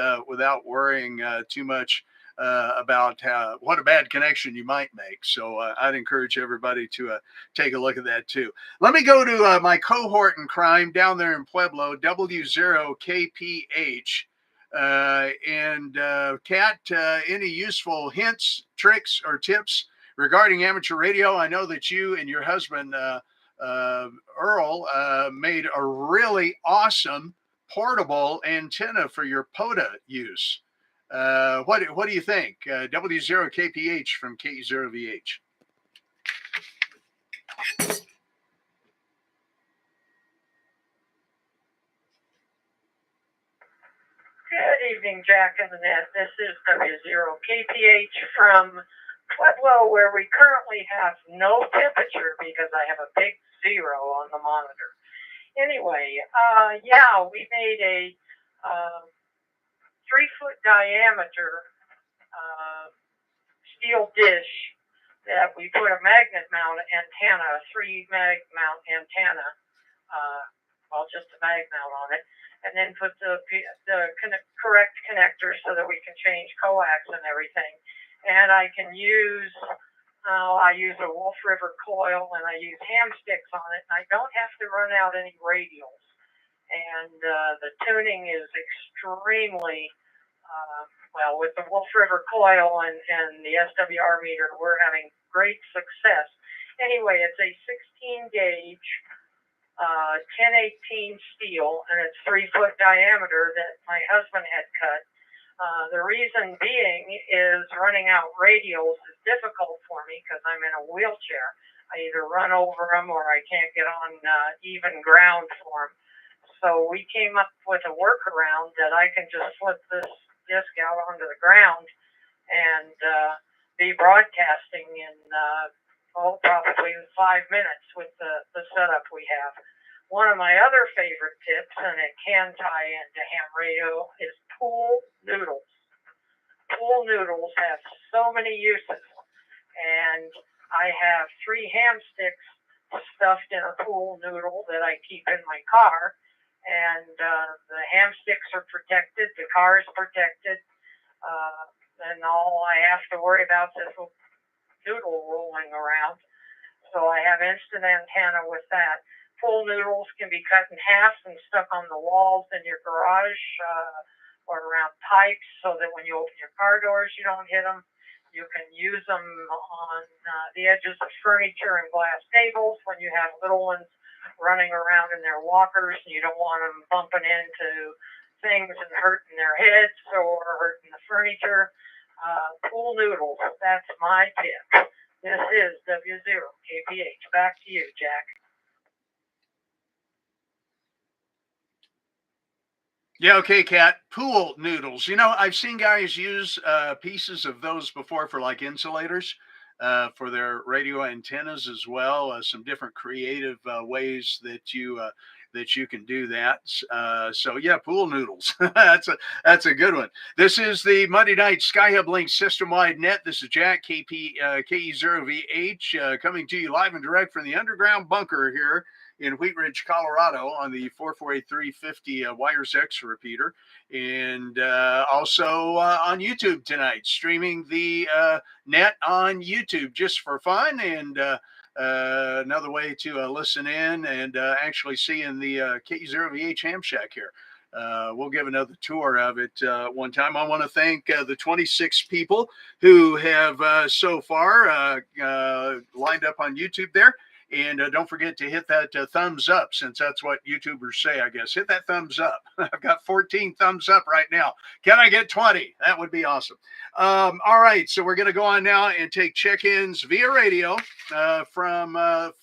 worrying too much about what a bad connection you might make. So I'd encourage everybody to take a look at that too. Let me go to my cohort in crime down there in Pueblo, W0KPH. Kat, any useful hints, tricks, or tips regarding amateur radio? I know that you and your husband, Earl, made a really awesome portable antenna for your POTA use. What do you think? W0KPH from KE0VH. Good evening, Jack and the Net. This is W0KPH from Pueblo, where we currently have no temperature because I have a big 0 on the monitor. Anyway, we made a 3-foot diameter steel dish that we put a magnet mount antenna, a 3 mag mount antenna, just a mag mount on it, and then put the correct connectors so that we can change coax and everything. And I can use, I use a Wolf River coil and I use ham sticks on it, and I don't have to run out any radials. And the tuning is extremely, with the Wolf River coil and the SWR meter, we're having great success. Anyway, it's a 16 gauge 1018 steel, and it's 3-foot diameter that my husband had cut. The reason being is running out radials is difficult for me because I'm in a wheelchair. I either run over them or I can't get on even ground for them. So we came up with a workaround that I can just flip this disc out onto the ground and be broadcasting in probably 5 minutes with the setup we have. One of my other favorite tips, and it can tie into ham radio, is pool noodles. Pool noodles have so many uses, and I have 3 ham sticks stuffed in a pool noodle that I keep in my car, and the ham sticks are protected, the car is protected, and all I have to worry about is this noodle rolling around. So I have instant antenna with that. Pool noodles can be cut in half and stuck on the walls in your garage or around pipes so that when you open your car doors, you don't hit them. You can use them on the edges of furniture and glass tables when you have little ones running around in their walkers and you don't want them bumping into things and hurting their heads or hurting the furniture. Pool noodles, that's my tip. This is W0KPH. Back to you, Jack. Yeah, okay, Kat. Pool noodles. You know, I've seen guys use pieces of those before for like insulators for their radio antennas as well. Some different creative ways that you can do that. So yeah, pool noodles. That's a good one. This is the Monday night SkyHubLink system-wide net. This is Jack KE0VH coming to you live and direct from the underground bunker here in Wheat Ridge, Colorado, on the 448-350 Wires X repeater, and also on YouTube tonight, streaming the net on YouTube just for fun, and another way to listen in and actually seeing the KE0VH Hamshack here. We'll give another tour of it one time. I want to thank the 26 people who have so far lined up on YouTube there. And don't forget to hit that thumbs up, since that's what YouTubers say, I guess. Hit that thumbs up. I've got 14 thumbs up right now. Can I get 20? That would be awesome. All right, so we're going to go on now and take check-ins via radio from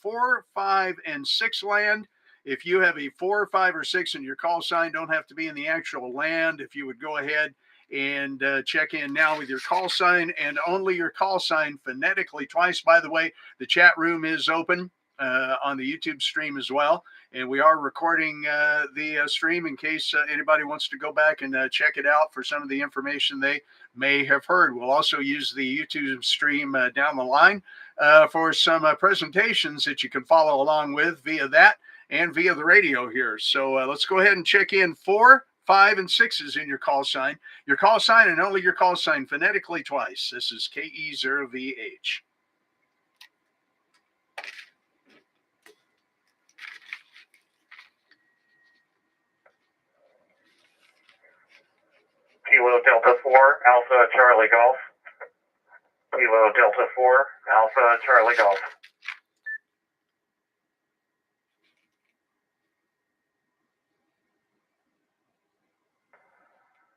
4, 5, and 6 land. If you have a 4, 5, or 6 in your call sign, don't have to be in the actual land. If you would go ahead and check in now with your call sign, and only your call sign phonetically twice. By the way, the chat room is open on the YouTube stream as well, and we are recording the stream in case anybody wants to go back and check it out for some of the information they may have heard. We'll also use the YouTube stream down the line for some presentations that you can follow along with via that and via the radio here. So let's go ahead and check in 4, 5, and 6s in your call sign. Your call sign and only your call sign phonetically twice. This is KE0VH. Kilo Delta 4, Alpha Charlie Golf. Kilo Delta 4, Alpha Charlie Golf.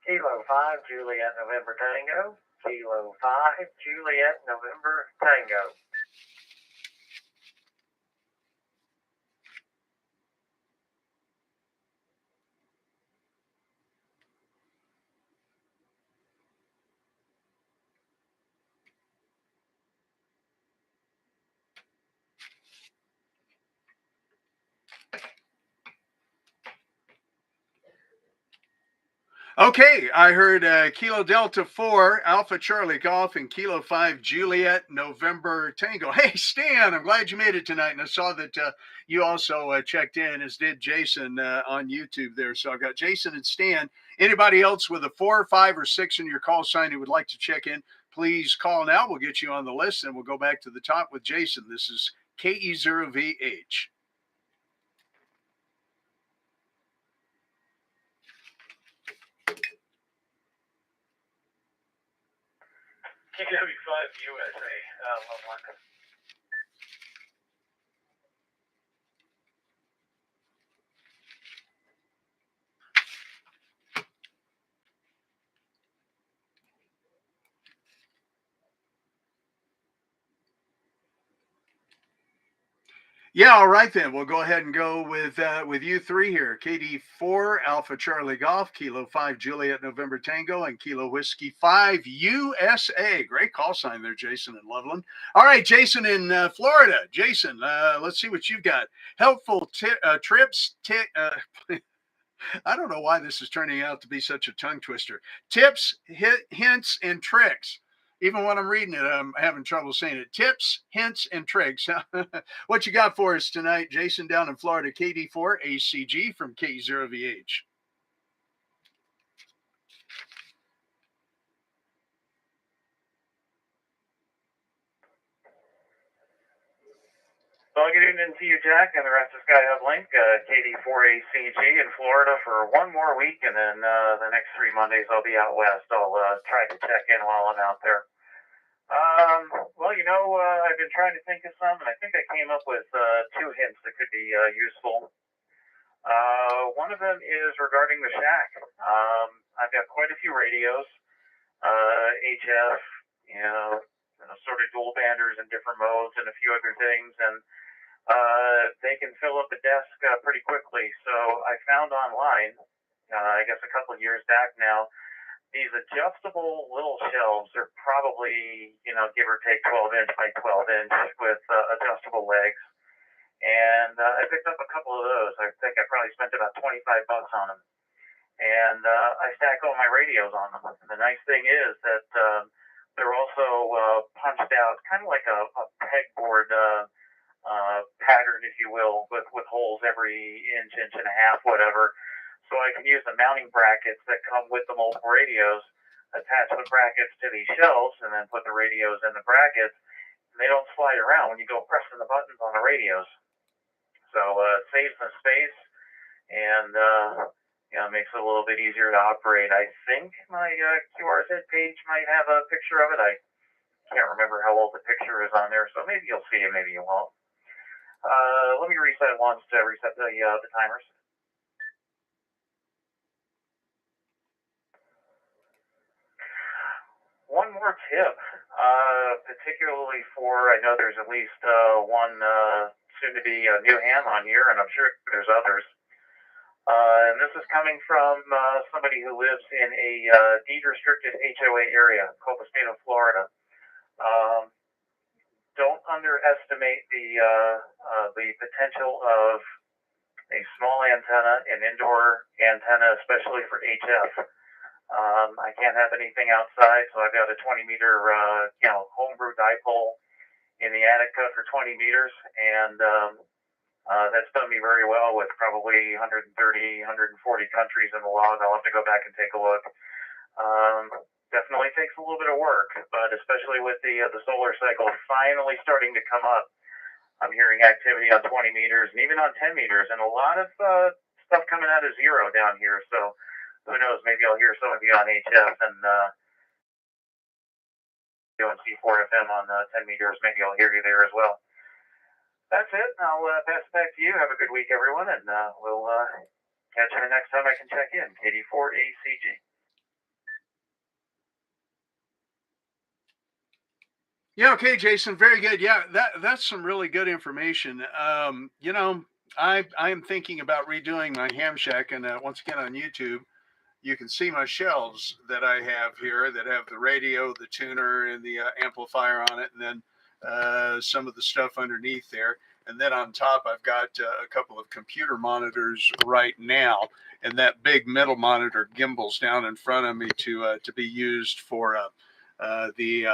Kilo 5, Juliet November Tango. Kilo 5, Juliet November Tango. Okay, I heard Kilo Delta 4, Alpha Charlie Golf, and Kilo 5, Juliet, November Tango. Hey, Stan, I'm glad you made it tonight. And I saw that you also checked in, as did Jason on YouTube there. So I've got Jason and Stan. Anybody else with a 4, 5, or 6 in your call sign who would like to check in, please call now. We'll get you on the list, and we'll go back to the top with Jason. This is KE0VH. KW5 USA, Loveland. Yeah, all right then. We'll go ahead and go with you three here. KD4 Alpha Charlie Golf, Kilo 5 Juliet November Tango, and Kilo Whiskey 5 USA. Great call sign there, Jason in Loveland. All right, Jason in Florida. Jason, let's see what you've got. Helpful trips. I don't know why this is turning out to be such a tongue twister. Tips, hints, and tricks. Even when I'm reading it, I'm having trouble saying it. Tips, hints, and tricks. What you got for us tonight, Jason, down in Florida? KD4 ACG from KE0VH. Well, good evening to you, Jack, and the rest of SkyHubLink, KD4ACG in Florida for one more week, and then the next 3 Mondays I'll be out west. I'll try to check in while I'm out there. Well, I've been trying to think of some, and I think I came up with 2 hints that could be useful. One of them is regarding the shack. I've got quite a few radios, HF, sort of dual banders in different modes and a few other things, and they can fill up a desk pretty quickly. So I found online, I guess a couple of years back now, these adjustable little shelves are probably, give or take 12-inch by 12-inch with adjustable legs. And I picked up a couple of those. I think I probably spent about $25 on them. And I stack all my radios on them. And the nice thing is that they're also punched out kind of like a pegboard pattern, if you will, with holes every inch and a half, whatever. So I can use the mounting brackets that come with the multiple radios, attach the brackets to these shelves, and then put the radios in the brackets. And they don't slide around when you go pressing the buttons on the radios. So it saves some space and makes it a little bit easier to operate. I think my QRZ page might have a picture of it. I can't remember how old the picture is on there, so maybe you'll see it, maybe you won't. Let me reset once to reset the timers. One more tip, particularly for, I know there's at least one soon-to-be new ham on here, and I'm sure there's others. And this is coming from somebody who lives in a deed-restricted HOA area called the state of Florida. Don't underestimate the potential of a small antenna, an indoor antenna, especially for HF. I can't have anything outside, so I've got a 20-meter, homebrew dipole in the attic cut for 20 meters, and that's done me very well with probably 130, 140 countries in the log. I'll have to go back and take a look. Definitely takes a little bit of work, but especially with the solar cycle finally starting to come up, I'm hearing activity on 20 meters and even on 10 meters, and a lot of stuff coming out of 0 down here. So who knows, maybe I'll hear some of you on HF and doing C4FM on 10 meters. Maybe I'll hear you there as well. That's it. I'll pass it back to you. Have a good week, everyone, and we'll catch you the next time I can check in. KE0VH. Yeah, okay, Jason, very good. Yeah, that's some really good information. You know, I am thinking about redoing my ham shack, and once again on YouTube, you can see my shelves that I have here that have the radio, the tuner, and the amplifier on it, and then some of the stuff underneath there. And then on top, I've got a couple of computer monitors right now, and that big middle monitor gimbals down in front of me to be used for the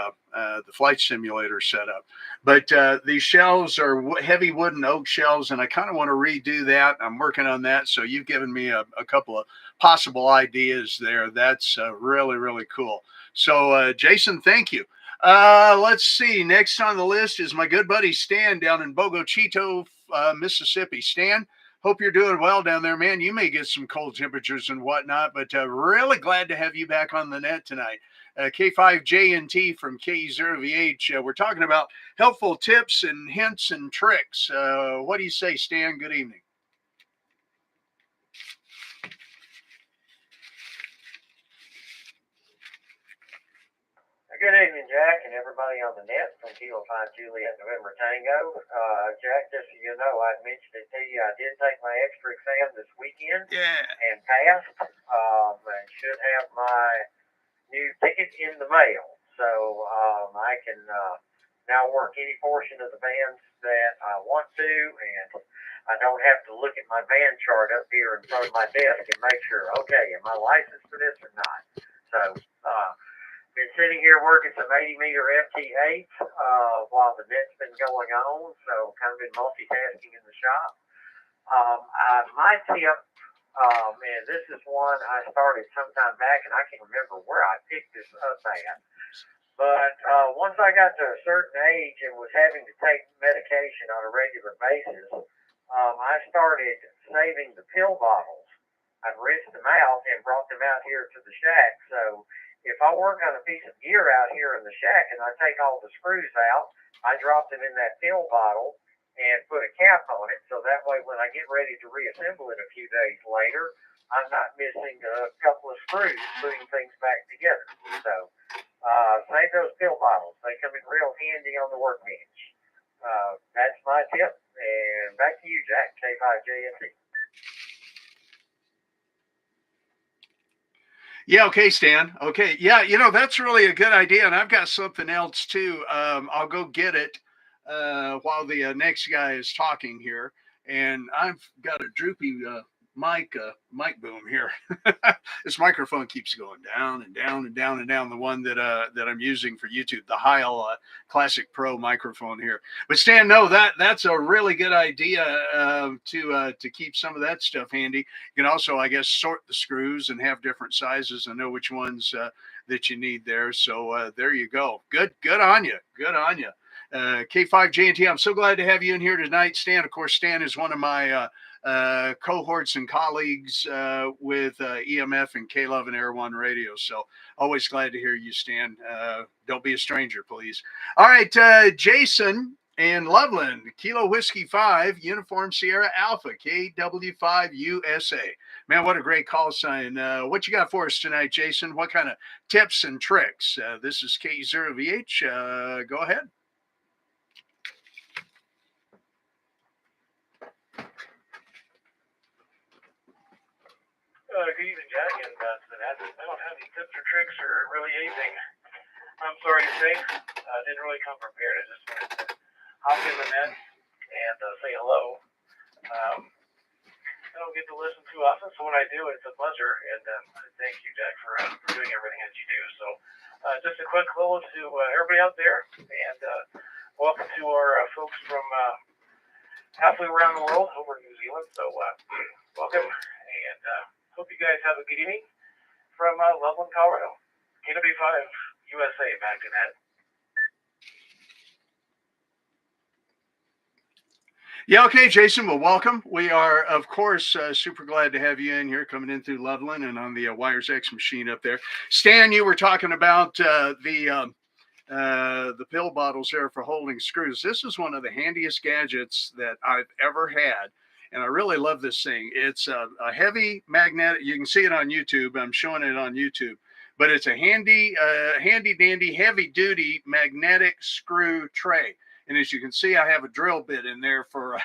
flight simulator setup. But these shelves are heavy wooden oak shelves, and I kind of want to redo that. I'm working on that. So you've given me a couple of possible ideas there. That's really, really cool. So Jason, thank you. Let's see. Next on the list is my good buddy Stan down in Bogotito, Mississippi. Stan, hope you're doing well down there, man. You may get some cold temperatures and whatnot, but really glad to have you back on the net tonight. K5JNT from KE0VH. We're talking about helpful tips and hints and tricks. What do you say, Stan? Good evening. Good evening, Jack, and everybody on the net from Kilo 5 Juliet November Tango. Jack, just so you know, I mentioned it to you, I did take my extra exam this weekend. Yeah. And passed. And should have my new ticket in the mail. So I can now work any portion of the bands that I want to, and I don't have to look at my band chart up here in front of my desk and make sure, okay, am I licensed for this or not? So been sitting here working some 80-meter FT8 while the net's been going on, so kind of been multitasking in the shop. My tip, and this is one I started sometime back, and I can't remember where I picked this up at. But once I got to a certain age and was having to take medication on a regular basis, I started saving the pill bottles. I've rinsed them out and brought them out here to the shack. So if I work on a piece of gear out here in the shack and I take all the screws out, I drop them in that pill bottle and put a cap on it. So that way when I get ready to reassemble it a few days later, I'm not missing a couple of screws putting things back together. So save those pill bottles. They come in real handy on the workbench. That's my tip. And back to you, Jack, K5JNT. Yeah, okay, Stan. Okay. Yeah, you know, that's really a good idea. And I've got something else too. I'll go get it while the next guy is talking here. And I've got a droopy mic boom here. This microphone keeps going down and down and down and down. The one that I'm using for YouTube, the Heil Classic Pro microphone here. But Stan, no, that's a really good idea to keep some of that stuff handy. You can also, I guess, sort the screws and have different sizes and know which ones that you need there. So there you go. Good on you. Good on you. K5JNT, I'm so glad to have you in here tonight, Stan. Of course, Stan is one of my cohorts and colleagues with EMF and K-Love and Air One Radio. So always glad to hear you, Stan. Don't be a stranger, please. All right, Jason and Loveland, Kilo Whiskey 5, Uniform Sierra Alpha, KW5 USA. Man, what a great call sign. What you got for us tonight, Jason? What kind of tips and tricks? This is KE0VH. Go ahead. Good evening, Jack, and I don't have any tips or tricks or really anything. I'm sorry to say, I didn't really come prepared. I just wanted to hop in the net and say hello. I don't get to listen too often, so when I do, it's a pleasure. And thank you, Jack, for doing everything that you do. So just a quick hello to everybody out there, and welcome to our folks from halfway around the world over in New Zealand. So welcome, and hope you guys have a good evening from Loveland, Colorado. KW5 USA, back to that. Yeah, okay, Jason. Well, welcome. We are, of course, super glad to have you in here, coming in through Loveland and on the Wires X machine up there. Stan, you were talking about the pill bottles there for holding screws. This is one of the handiest gadgets that I've ever had. And I really love this thing. It's a heavy magnetic. You can see it on YouTube. I'm showing it on YouTube, but it's a handy dandy, heavy duty magnetic screw tray. And as you can see, I have a drill bit in there for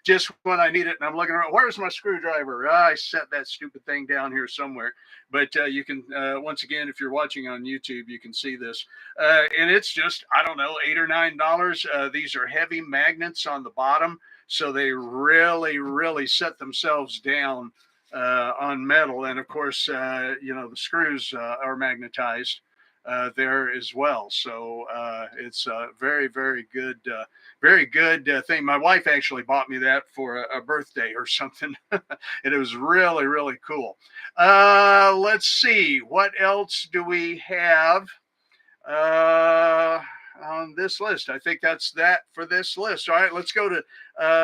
just when I need it. And I'm looking around, where's my screwdriver? I set that stupid thing down here somewhere. But you can, once again, if you're watching on YouTube, you can see this. And it's just, I don't know, $8 or $9. These are heavy magnets on the bottom, so they really set themselves down on metal. And of course, the screws are magnetized there as well. So it's a very good thing. My wife actually bought me that for a birthday or something, and it was really cool. Let's see, what else do we have on this list? I think that's that for this list. All right, let's go to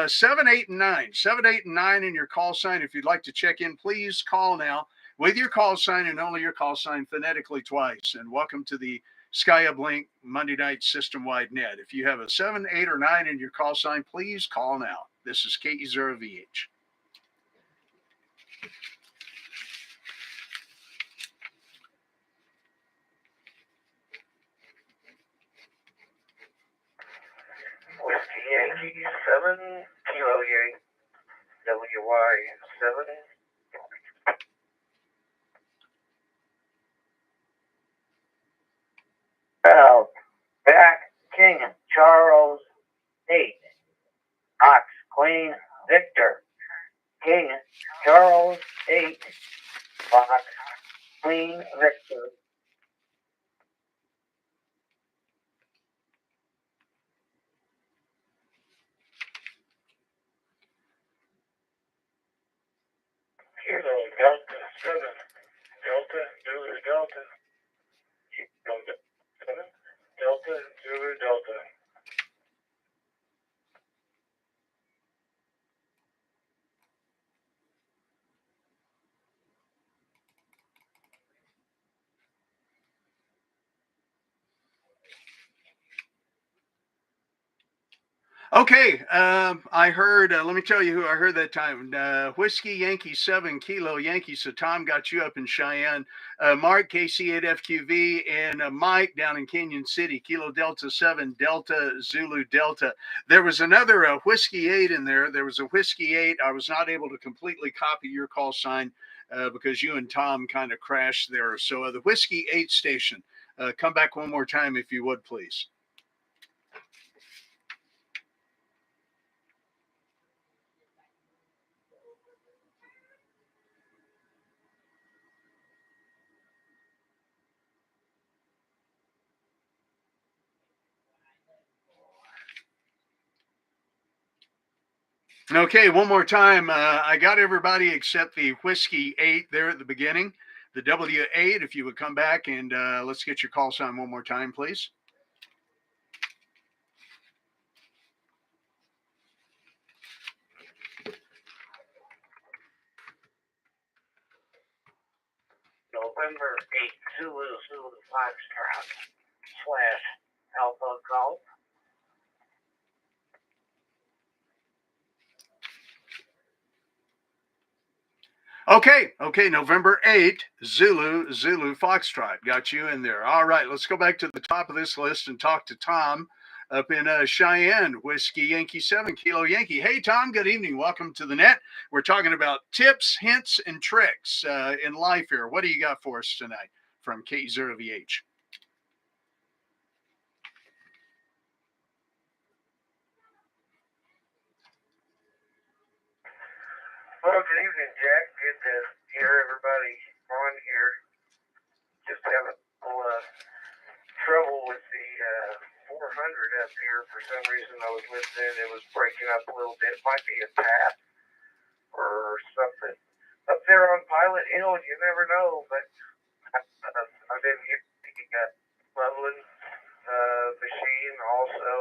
7, 8, and 9. 7, 8, and 9 in your call sign. If you'd like to check in, please call now with your call sign and only your call sign phonetically twice. And welcome to the SkyHubLink Monday Night System-Wide Net. If you have a 7, 8, or 9 in your call sign, please call now. This is KE0VH. Whiskey Yankee 7, Kilo Yankee, WY 7. Back King Charles 8, Ox Queen Victor, King Charles 8, Fox Queen Victor. Kilo Delta 7, Delta Zulu Delta, Delta 7, Delta Zulu Delta. Okay, I heard, let me tell you who I heard that time. Whiskey Yankee 7, Kilo Yankee. So Tom got you up in Cheyenne. Mark, KC8FQV, and Mike down in Canyon City, Kilo Delta 7, Delta Zulu Delta. There was another Whiskey 8 in there. There was a Whiskey 8. I was not able to completely copy your call sign because you and Tom kind of crashed there. So the Whiskey 8 station, come back one more time if you would, please. Okay, one more time. I got everybody except the Whiskey 8 there at the beginning. The W8, if you would come back and let's get your call sign one more time, please. November 8, Zulu Foxtrot / Alpha Golf. Okay, November 8, Zulu Foxtrot. Got you in there. All right, let's go back to the top of this list and talk to Tom up in Cheyenne, Whiskey Yankee 7, Kilo Yankee. Hey, Tom, good evening. Welcome to the net. We're talking about tips, hints, and tricks in life here. What do you got for us tonight from KE0VH? Well, good evening, Jack. Good to hear everybody on here. Just having a little trouble with the 400 up here. For some reason, I was listening. It was breaking up a little bit. It might be a tap or something. Up there on Pilot Hill, you never know. But I've been here at Loveland machine, also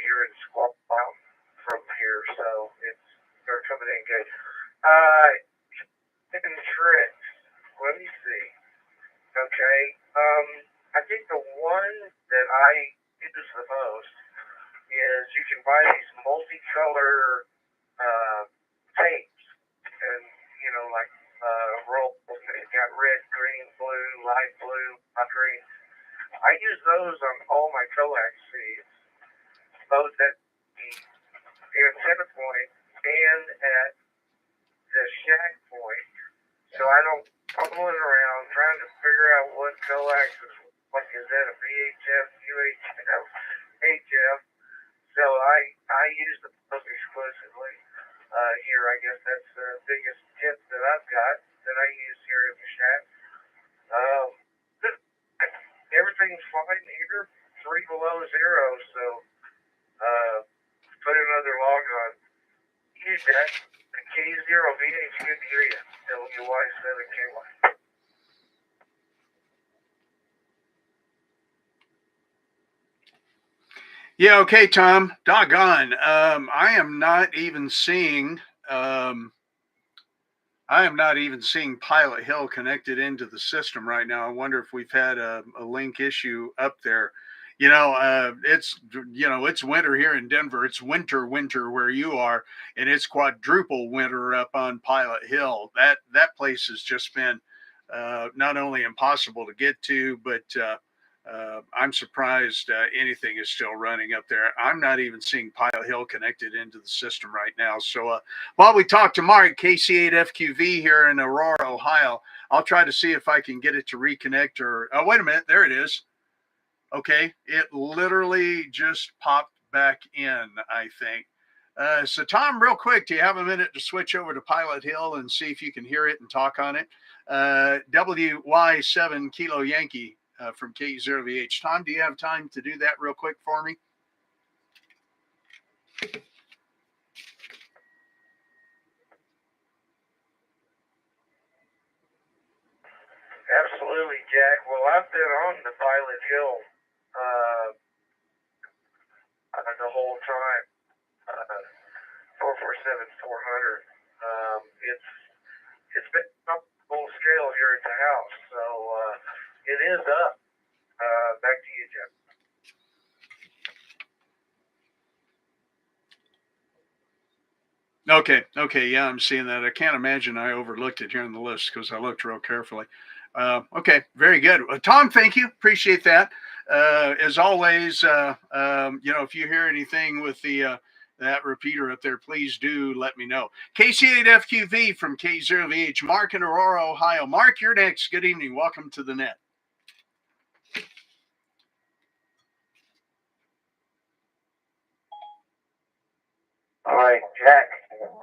here in Squaw Mountain. it ain't good. Chicken tricks. Let me see. Okay. I think the one that I use the most is you can buy these multicolor tapes, and like roll. It's got red, green, blue, light blue, not green. I use those on all my coax feeds, both at the antenna point and at the shack point, so I don't fumbling around trying to figure out what coax is that a VHF, UHF, HF. So I use those exclusively. Here, I guess that's the biggest tip that I've got that I use here at the shack. Everything's fine here, 3 below 0, so put another log on. Use that. The KE0VH, good to hear you. WY7KY. Yeah, okay, Tom. Doggone. I am not even seeing Pilot Hill connected into the system right now. I wonder if we've had a link issue up there. It's winter here in Denver. It's winter where you are, and it's quadruple winter up on Pilot Hill. That place has just been not only impossible to get to, but I'm surprised anything is still running up there. I'm not even seeing Pilot Hill connected into the system right now. So while we talk to Mark, KC8FQV here in Aurora, Ohio, I'll try to see if I can get it to reconnect or, oh, wait a minute, there it is. Okay, it literally just popped back in, I think. So Tom, real quick, do you have a minute to switch over to Pilot Hill and see if you can hear it and talk on it? WY7 Kilo Yankee. From KE0VH. Tom, do you have time to do that real quick for me? Absolutely, Jack. Well, I've been on the Pilot Hill the whole time. 447-400. It's been up full scale here at the house, so it is up. Back to you, Jeff. Okay, yeah, I'm seeing that. I can't imagine I overlooked it here on the list because I looked real carefully. Okay, very good. Tom, thank you. Appreciate that. As always, if you hear anything with that repeater up there, please do let me know. KC8FQV from KE0VH, Mark in Aurora, Ohio. Mark, you're next. Good evening. Welcome to the net. All right, Jack,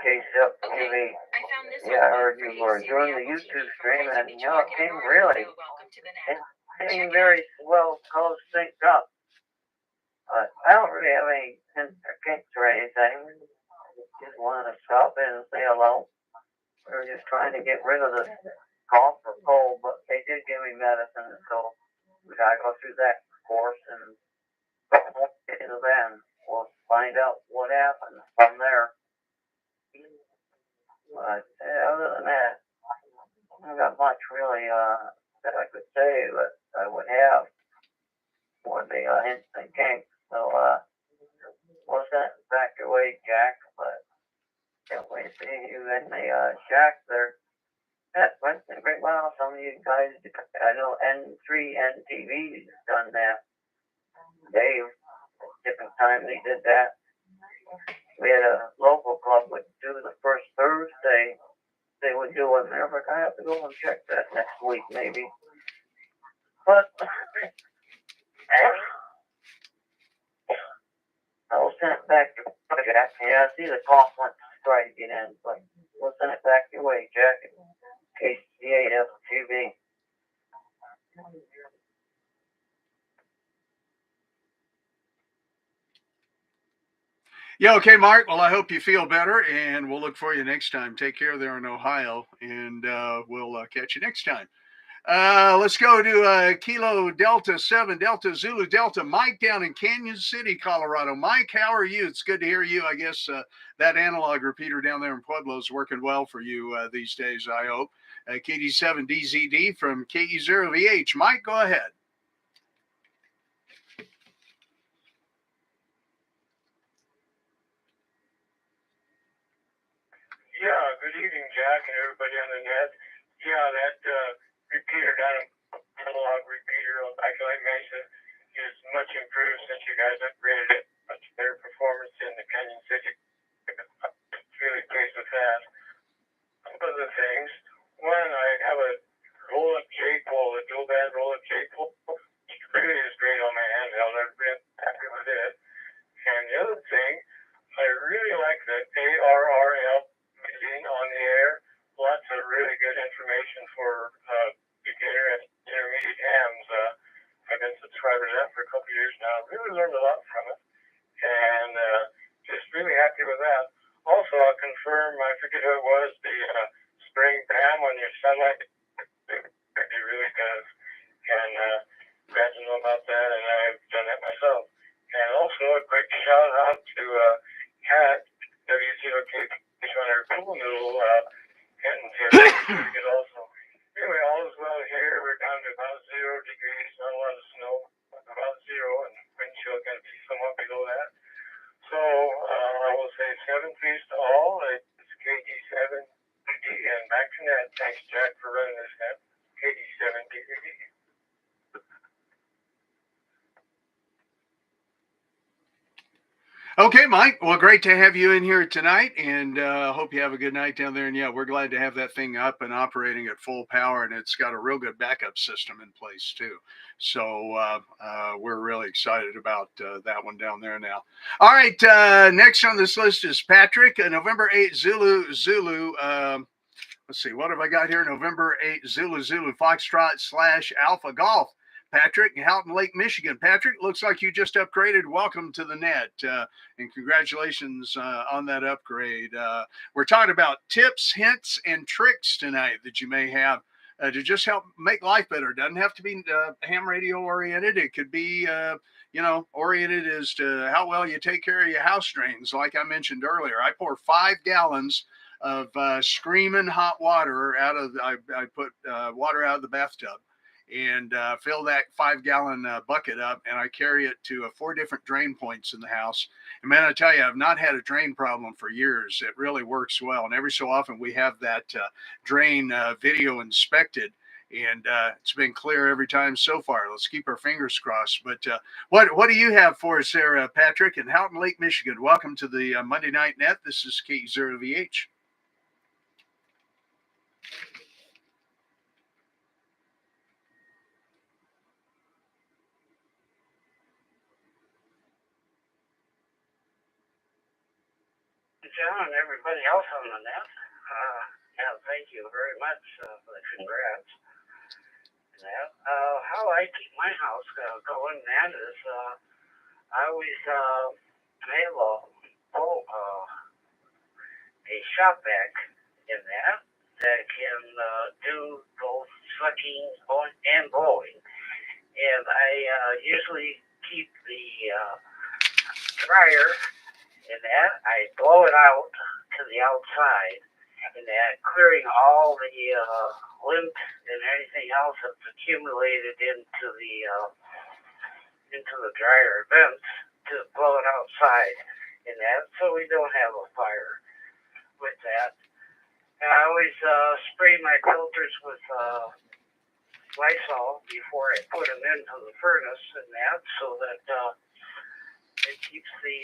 KC8FQV. Yeah, I heard you were doing the YouTube stream, and it seemed very well close synced up. I don't really have any kinks or anything. Just wanted to stop in and say hello. We were just trying to get rid of the cough or cold, but they did give me medicine, so we gotta go through that course, and then we'll find out what happens from there. But other than that, I don't got much really that I could say that I would have for the hints and kinks. So we'll send it back your way, Jack. But can't wait to see you in the shack there. That went pretty well. Some of you guys, I know N3NTV's done that. Dave, different time they did that. We had a local club would do the first Thursday. They would do it there, but I have to go and check that next week maybe. But I'll send it back to Jack. Yeah, I see the cough went straight again, but we'll send it back your way, Jack. KC8FQV. Yeah, okay, Mark. Well, I hope you feel better, and we'll look for you next time. Take care there in Ohio, and we'll catch you next time. Let's go to Kilo Delta 7 Delta Zulu Delta. Mike down in Canyon City, Colorado. Mike, how are you? It's good to hear you. I guess that analog repeater down there in Pueblo is working well for you these days, I hope. KD7DZD from KE0VH. Mike, go ahead. Yeah, good evening, Jack, and everybody on the net. Yeah, that repeater down in analog repeater on Backlight Mesa is much improved since you guys upgraded it. Much better performance in the Canyon City. Really pleased with that. Some of the things. One, I have a roll-up J-pole, a dual band roll-up J-pole. It really is great on my handheld. I've been happy with it. And the other thing, I really like the ARRL magazine on the air. Lots of really good information for beginner and intermediate hams. I've been subscribed to that for a couple of years now. Really learned a lot from it. And just really happy with that. Also, I'll confirm, I forget who it was, the spraying PAM on your satellite. It really does. And glad to know about that, and I've done that myself. And also a quick shout out to Kat, W0KH on her cool little Kenton tip. Pretty good also. Anyway, all is well here. We're down to about 0 degrees, not a lot of snow, about 0, and wind chill going to be somewhat below that. So I will say 7 peace to all. It's KD7DD, and back to net. Thanks, Jack, for running this net. KD7DD. Okay, Mike. Well, great to have you in here tonight, and hope you have a good night down there. And yeah, we're glad to have that thing up and operating at full power, and it's got a real good backup system in place too. So we're really excited about that one down there now. All right, next on this list is Patrick, November 8 Zulu. Let's see, what have I got here? November 8 Zulu Foxtrot / Alpha Golf. Patrick, Houghton Lake, Michigan. Patrick, looks like you just upgraded. Welcome to the net, and congratulations on that upgrade. We're talking about tips, hints, and tricks tonight that you may have to just help make life better. It doesn't have to be ham radio oriented. It could be, oriented as to how well you take care of your house drains. Like I mentioned earlier, I pour 5 gallons of screaming hot water out of. I put water out of the bathtub and fill that 5-gallon bucket up, and I carry it to 4 different drain points in the house. And man, I tell you, I've not had a drain problem for years. It really works well. And every so often we have that drain video inspected, and it's been clear every time so far. Let's keep our fingers crossed. But what do you have for us there, Patrick, in Houghton Lake, Michigan? Welcome to the Monday Night Net. This is KE0VH. John and everybody else on the net. Thank you very much for the congrats. How I keep my house going, man, is I always have a shop vac in that can do both sucking and blowing. And I usually keep the dryer in that. I blow it out to the outside, and that clearing all the lint and anything else that's accumulated into the dryer vents to blow it outside in that, so we don't have a fire with that. And I always spray my filters with Lysol before I put them into the furnace and that, so that it keeps the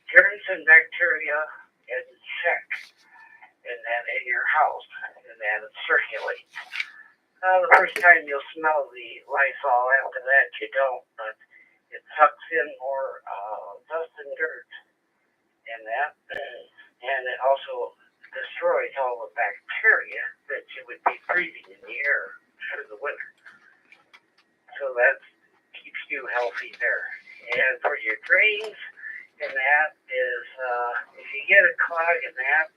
germs and bacteria in check in your house, and that it circulates. The first time you'll smell the Lysol, after that you don't, but it sucks in more dust and dirt in that, and it also destroys all the bacteria that you would be breathing in the air through the winter. So that keeps you healthy there. And for your drains, and that is, if you get a clog in that,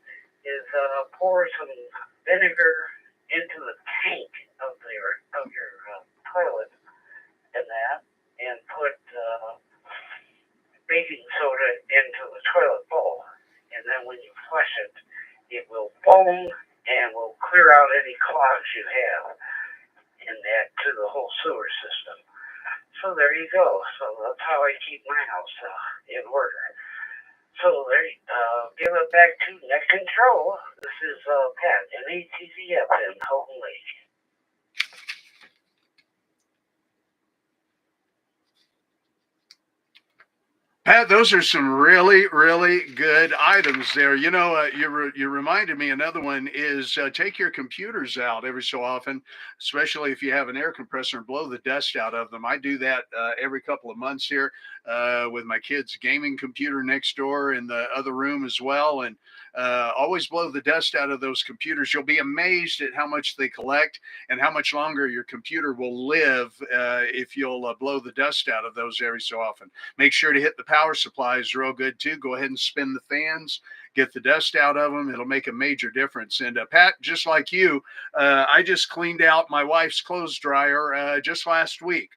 is pour some vinegar into the tank of into the toilet bowl. And then when you flush it, it will foam and will clear out any clogs you have in that to the whole sewer system. So there you go. So that's how I keep my house in order. So there, give it back to Net Control. This is Pat, NATZF in Houghton Lake. Pat, those are some really, really good items there. You know, you reminded me another one is take your computers out every so often, especially if you have an air compressor, and blow the dust out of them. I do that every couple of months here with my kids' gaming computer next door in the other room as well. And always blow the dust out of those computers. You'll be amazed at how much they collect and how much longer your computer will live if you'll blow the dust out of those every so often. Make sure to hit the power supplies real good too. Go ahead and spin the fans, get the dust out of them. It'll make a major difference. And Pat, just like you, I just cleaned out my wife's clothes dryer just last week.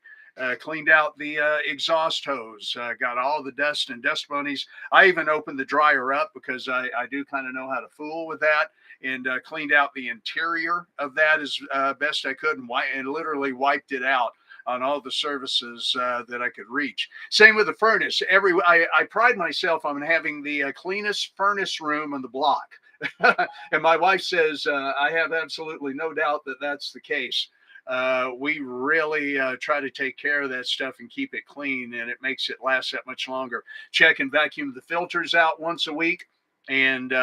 Cleaned out the exhaust hose, got all the dust and dust bunnies. I even opened the dryer up because I do kind of know how to fool with that, and cleaned out the interior of that as best I could, and literally wiped it out on all the surfaces that I could reach. Same with the furnace. I pride myself on having the cleanest furnace room on the block. And my wife says I have absolutely no doubt that that's the case. We really try to take care of that stuff and keep it clean, and it makes it last that much longer. Check and vacuum the filters out once a week, and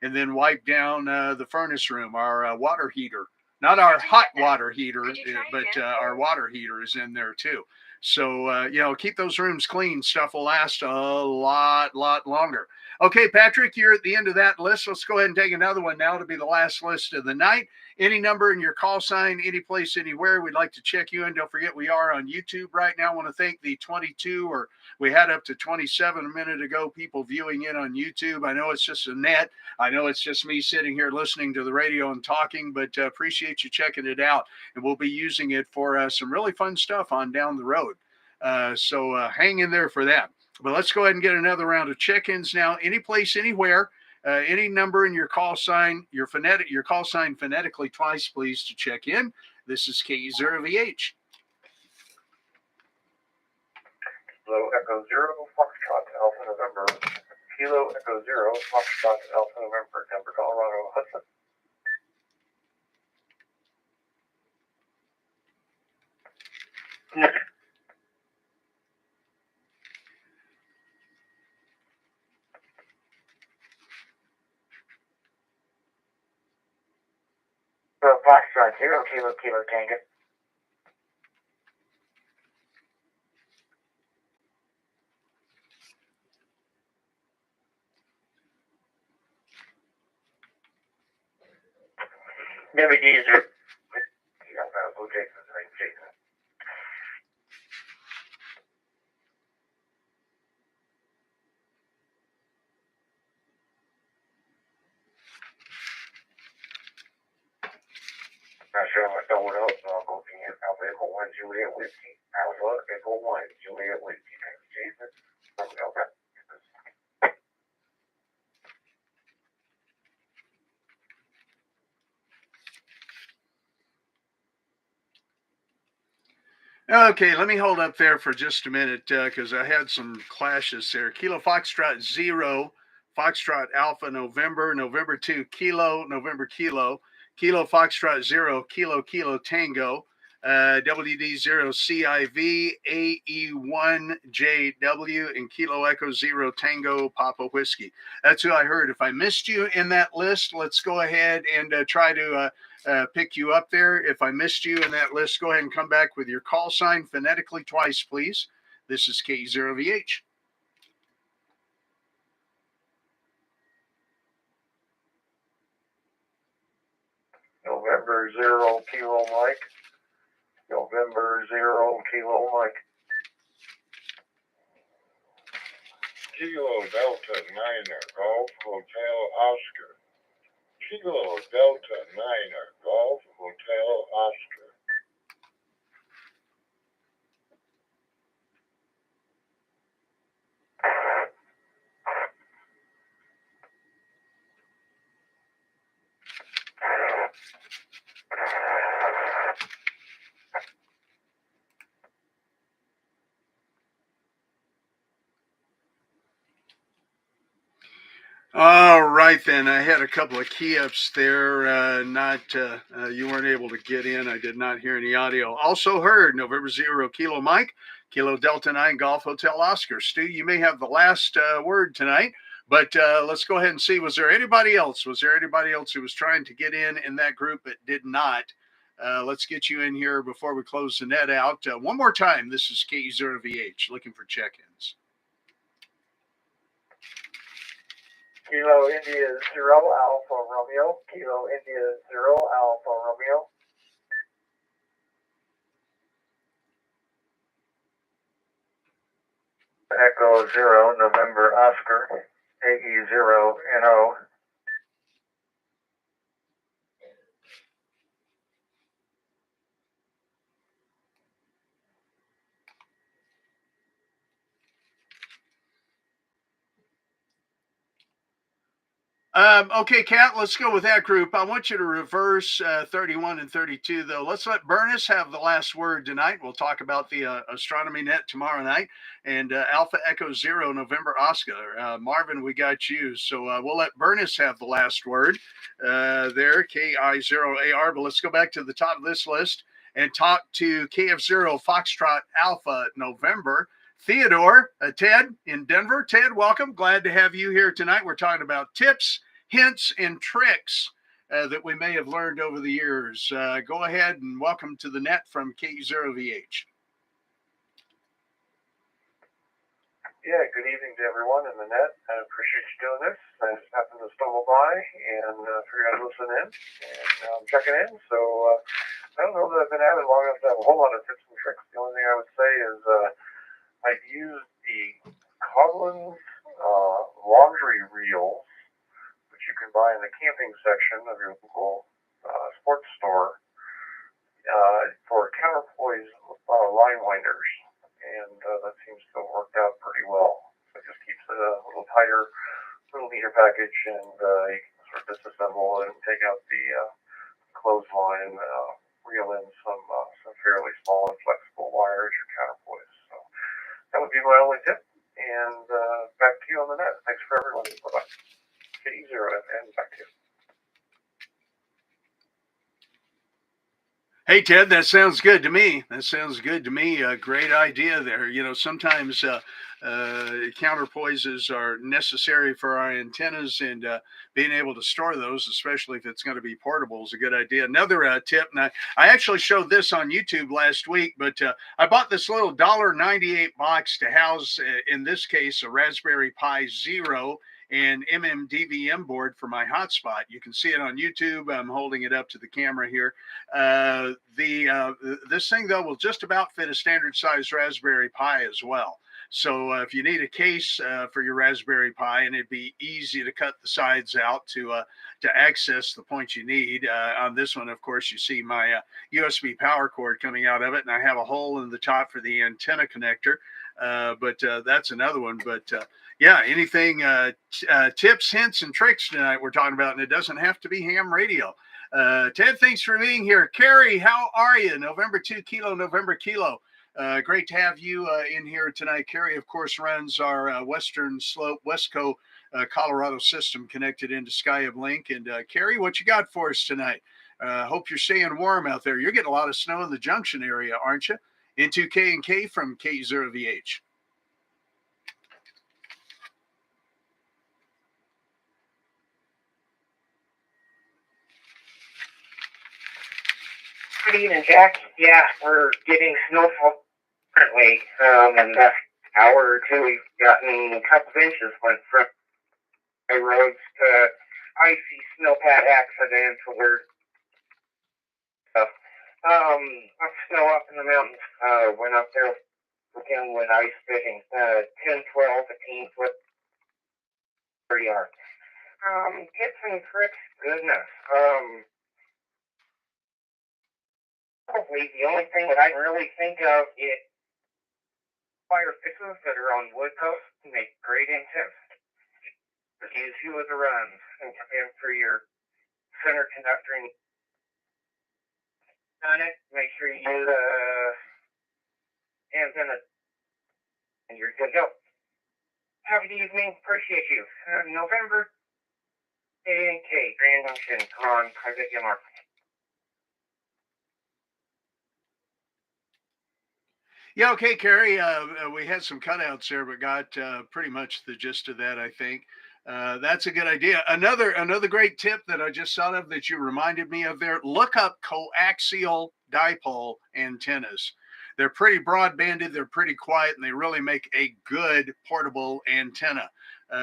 then wipe down the furnace room, our water heater. Not our hot water heater, but our water heater is in there too. So, you know, keep those rooms clean. Stuff will last a lot longer. Okay, Patrick, you're at the end of that list. Let's go ahead and take another one now to be the last list of the night. Any number in your call sign, any place, anywhere, we'd like to check you in. Don't forget, we are on YouTube right now. I want to thank the 22, or we had up to 27 a minute ago, people viewing in on YouTube. I know it's just a net. I know it's just me sitting here listening to the radio and talking, but appreciate you checking it out. And we'll be using it for some really fun stuff on down the road. So hang in there for that. But let's go ahead and get another round of check-ins now. Any place, anywhere, any number in your call sign, your call sign phonetically twice, please, to check in. This is KE0VH. Kilo Echo Zero, Foxtrot Alpha November. Kilo Echo Zero, Foxtrot Alpha November, Denver, Colorado, Hudson. Foxtrot Zero, Kilo Tango. Never user. Jason's name, Jason. Not sure if I know what else, so I'll go to Alpha Echo 1, Juliet Whiskey. Alpha Echo 1, Juliet Whiskey. Jason. Okay. Okay, let me hold up there for just a minute because I had some clashes there. Kilo Foxtrot 0, Foxtrot Alpha November, November 2, Kilo, November Kilo, Kilo Foxtrot 0, Kilo Tango, WD0 CIV, AE1JW, and Kilo Echo 0 Tango Papa Whiskey. That's who I heard. If I missed you in that list, let's go ahead and try to pick you up there. If I missed you in that list, go ahead and come back with your call sign phonetically twice, please. This is KE0VH. November 0 Kilo Mike. November 0 Kilo Mike. Kilo Delta Niner Golf Hotel Oscar. Kilo Delta Niner Golf Hotel Oscar. All right, then. I had a couple of key ups there. You weren't able to get in. I did not hear any audio. Also heard November 0 Kilo Mike, Kilo Delta 9 Golf Hotel Oscar. Stu, you may have the last word tonight, but let's go ahead and see. Was there anybody else? Was there anybody else who was trying to get in that group but did not? Let's get you in here before we close the net out. One more time. This is KE0VH looking for check ins. Kilo India 0 Alpha Romeo. Kilo India 0 Alpha Romeo. Echo 0 November Oscar. KE0 NO. Okay, Kat, let's go with that group. I want you to reverse 31 and 32, though. Let's let Bernice have the last word tonight. We'll talk about the astronomy net tomorrow night. And Alpha Echo 0, November Oscar. Marvin, we got you. So we'll let Bernice have the last word there, KI0AR. But let's go back to the top of this list and talk to KF0 Foxtrot Alpha November. Theodore, Ted in Denver. Ted, welcome. Glad to have you here tonight. We're talking about tips, hints, and tricks that we may have learned over the years. Go ahead and welcome to the net from KE0VH. Yeah, good evening to everyone in the net. I appreciate you doing this. I just happened to stumble by and figured I'd listen in. And I'm checking in. So I don't know that I've been at it long enough to have a whole lot of tips and tricks. The only thing I would say is I've used the Coghlan's laundry reel, which you can buy in the camping section of your local sports store, for counterpoise line winders. And that seems to have worked out pretty well. So it just keeps it a little tighter, little neater package, and you can sort of disassemble and take out the clothesline, reel in some fairly small and flexible wires or counterpoise. So that would be my only tip. And back to you on the net. Thanks for everyone. Bye-bye. KE0 and back to you. Hey, Ted, that sounds good to me. That sounds good to me. A great idea there. You know, sometimes counterpoises are necessary for our antennas, and being able to store those, especially if it's going to be portable, is a good idea. Another tip, and I actually showed this on YouTube last week, but I bought this little $1.98 box to house, in this case, a Raspberry Pi Zero and MMDVM board for my hotspot. You can see it on YouTube. I'm holding it up to the camera here. This thing, though, will just about fit a standard size Raspberry Pi as well. So if you need a case for your Raspberry Pi, and it'd be easy to cut the sides out to access the points you need. On this one, of course, you see my USB power cord coming out of it, and I have a hole in the top for the antenna connector. But that's another one. But yeah, anything, tips, hints, and tricks tonight we're talking about, and it doesn't have to be ham radio. Ted, thanks for being here. Carrie, how are you? November 2 Kilo, November Kilo. Great to have you in here tonight. Carrie, of course, runs our Western Slope, Westco, Colorado system connected into SkyHubLink. And Carrie, what you got for us tonight? Hope you're staying warm out there. You're getting a lot of snow in the Junction area, aren't you? Into K&K from KE0VH. Good evening, Jack. Yeah, we're getting snowfall currently. In the hour or two, we've gotten a couple of inches. Went from roads to icy snowpad accidents where snow up in the mountains. Went up there again with ice fishing. 10, 12, 15 foot per yard. Tips and tricks, goodness. Probably the only thing that I can really think of is fire fixes that are on wood posts make great antennas. Use you as a run and for your center conductor. On it, make sure you use antenna, and you're good to go. Have a good evening. Appreciate you. November K Grand Junction. Come on, I think you mark. Yeah, okay, Carrie. We had some cutouts there, but got pretty much the gist of that, I think. That's a good idea. Another great tip that I just thought of that you reminded me of there. Look up coaxial dipole antennas. They're pretty broadbanded, they're pretty quiet, and they really make a good portable antenna.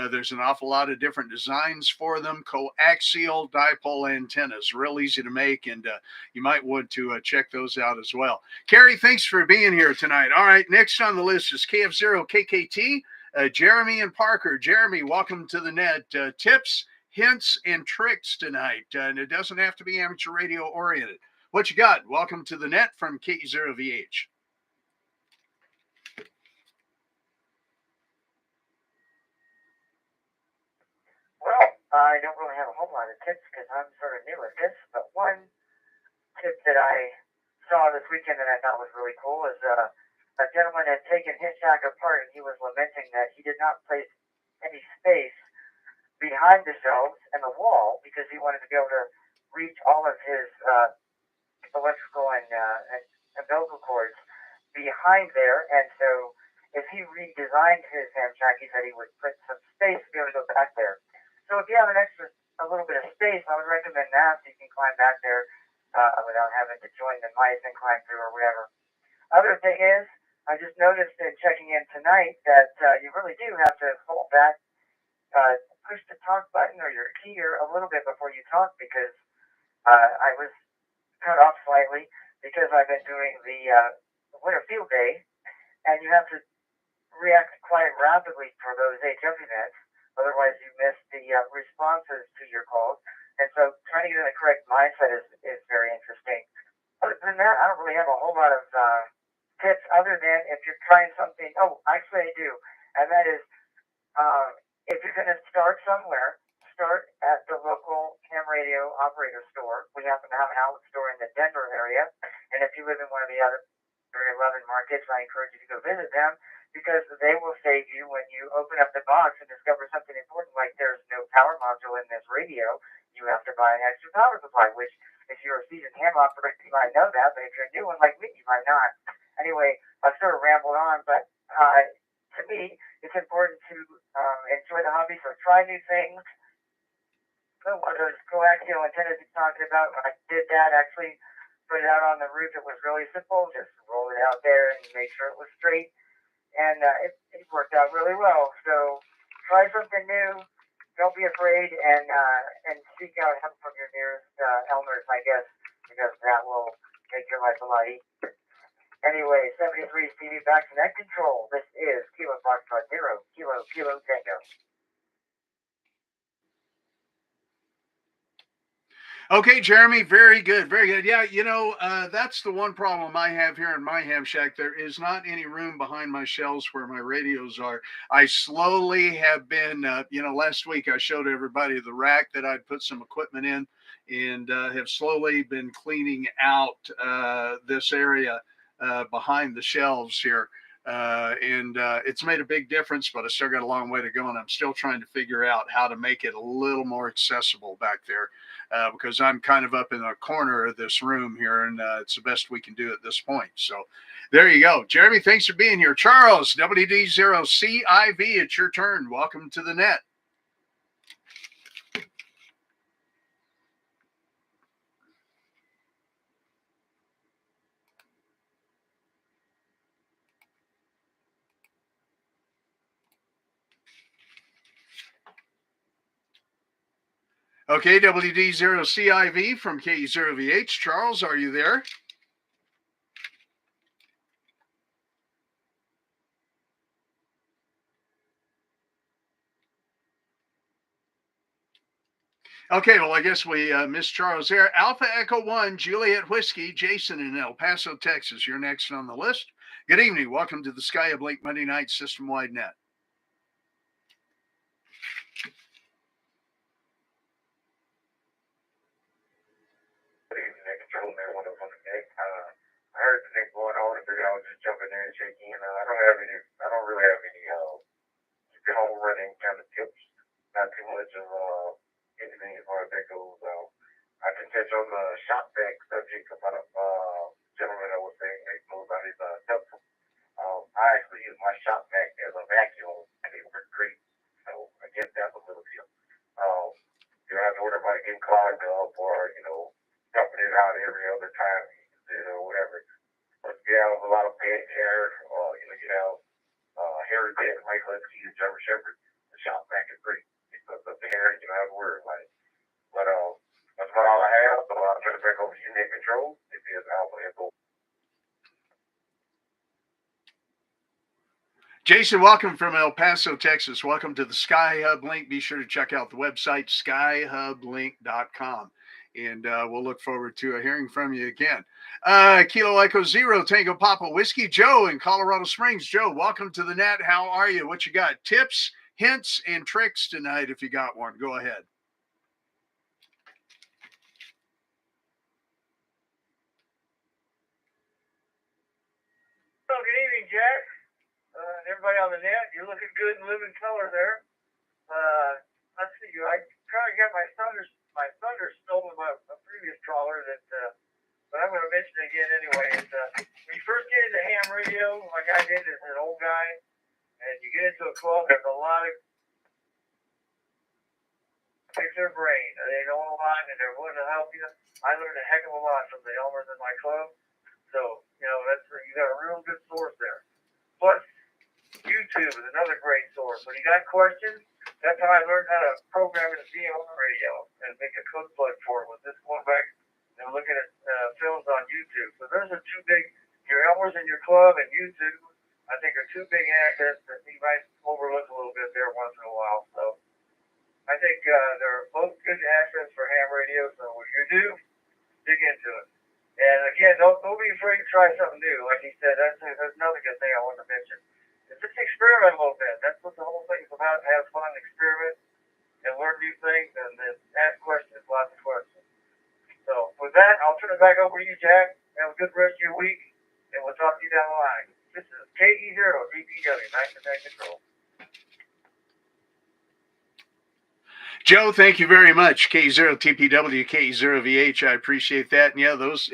There's an awful lot of different designs for them. Coaxial dipole antennas, real easy to make, and you might want to check those out as well. Carrie, thanks for being here tonight. All right, next on the list is KF0KKT, Jeremy and Parker. Jeremy, welcome to the net. Tips, hints, and tricks tonight. And it doesn't have to be amateur radio oriented. What you got? Welcome to the net from KE0VH. Well, I don't really have a whole lot of tips because I'm sort of new at this, but one tip that I saw this weekend that I thought was really cool is a gentleman had taken his shack apart and he was lamenting that he did not place any space behind the shelves and the wall because he wanted to be able to reach all of his electrical and umbilical cords behind there. And so if he redesigned his ham shack, he said he would put some space to be able to go back there. So if you have a little bit of space, I would recommend that so you can climb back there without having to join the mice and climb through or whatever. Other thing is, I just noticed in checking in tonight that you really do have to hold back, push the talk button or your keyer a little bit before you talk because I was cut off slightly because I've been doing the winter field day and you have to react quite rapidly for those HF events. Otherwise, you miss the responses to your calls. And so trying to get in the correct mindset is very interesting. Other than that, I don't really have a whole lot of tips other than if you're trying something. Oh, actually I do. And that is if you're going to start somewhere, start at the local ham radio operator store. We happen to have an outlet store in the Denver area. And if you live in one of the other 11 markets, I encourage you to go visit them because they will save you when you open up the box and discover something important like there's no power module in this radio. You have to buy an extra power supply, which if you're a seasoned ham operator, you might know that, but if you're a new one like me, you might not. Anyway, I've sort of rambled on, but to me, it's important to enjoy the hobby, so try new things. So one of those coaxial antennas you're talking about, when I did that, actually put it out on the roof, it was really simple. Just roll it out there and make sure it was straight. And it worked out really well. So try something new. Don't be afraid and seek out help from your nearest Elmers, I guess, because that will make your life a lot easier. Anyway, 73 Stevie back to net control. This is Kilo Foxtrot 0, Kilo Tango. Okay, Jeremy, very good, very good. Yeah, that's the one problem I have here in my ham shack. There is not any room behind my shelves where my radios are. I slowly have been, last week I showed everybody the rack that I'd put some equipment in and have slowly been cleaning out this area behind the shelves here. And it's made a big difference, but I still got a long way to go, and I'm still trying to figure out how to make it a little more accessible back there because I'm kind of up in a corner of this room here, and it's the best we can do at this point. So there you go. Jeremy, thanks for being here. Charles, WD0CIV, it's your turn. Welcome to the net. Okay, WD0CIV from KE0VH. Charles, are you there? Okay, well, I guess we missed Charles there. Alpha Echo 1, Juliet Whiskey, Jason in El Paso, Texas. You're next on the list. Good evening. Welcome to the SkyHubLink Monday Night System-Wide Net. I heard the thing going on, and I was just jumping in and shaking. I don't really have any home running kind of tips. Not too much of anything me as far as that goes. I can touch on the shop vac subject about gentleman that was saying they know about his temple. I actually use my shop vac as a vacuum, and it works great. So I guess that's a little tip. You don't have to worry about it getting clogged up or dumping it out every other time you use it or whatever. But if you have a lot of bad hair or you have hairy bed like let's see a German Shepherd, the shop vac is great because of the hair. You don't have to worry about it. But that's about all I have. So I'll turn it back over to you, Nick Control. This is Alpha Echo. Jason, welcome from El Paso, Texas. Welcome to the SkyHubLink. Be sure to check out the website, skyhublink.com. And we'll look forward to hearing from you again. Kilo Echo Zero, Tango Papa Whiskey. Joe in Colorado Springs. Joe, welcome to the net. How are you? What you got? Tips, hints, and tricks tonight if you got one. Go ahead. Well, good evening, Jack. Everybody on the net, you're looking good in living color there. Let's see, I kind of got my thunder stolen by a previous trawler but I'm going to mention it again anyway. When you first get into ham radio, like I did as an old guy, and you get into a club, there's a lot of pick their brain. They know a lot, and they're willing to help you. I learned a heck of a lot from the Elmers in my club. So, you got a real good source there. Plus, YouTube is another great source. When you got questions, that's how I learned how to program in a DMR radio and make a code plug for it. Was just going back and looking at films on YouTube. So those are two big, your Elmers in your club and YouTube, I think are two big assets that you might overlook a little bit there once in a while. So I think they're both good assets for ham radio. So what you do, dig into it. And again, don't be afraid to try something new. Like he said, that's another good thing I wanted to mention. Just experiment a little bit. That's what the whole thing is about. Have fun, experiment, and learn new things, and then ask questions, lots of questions. So with that, I'll turn it back over to you, Jack. Have a good rest of your week, and we'll talk to you down the line. This is KE0VH Hamshack. Joe, thank you very much. K0TPW, KE0VH. I appreciate that. And yeah, those,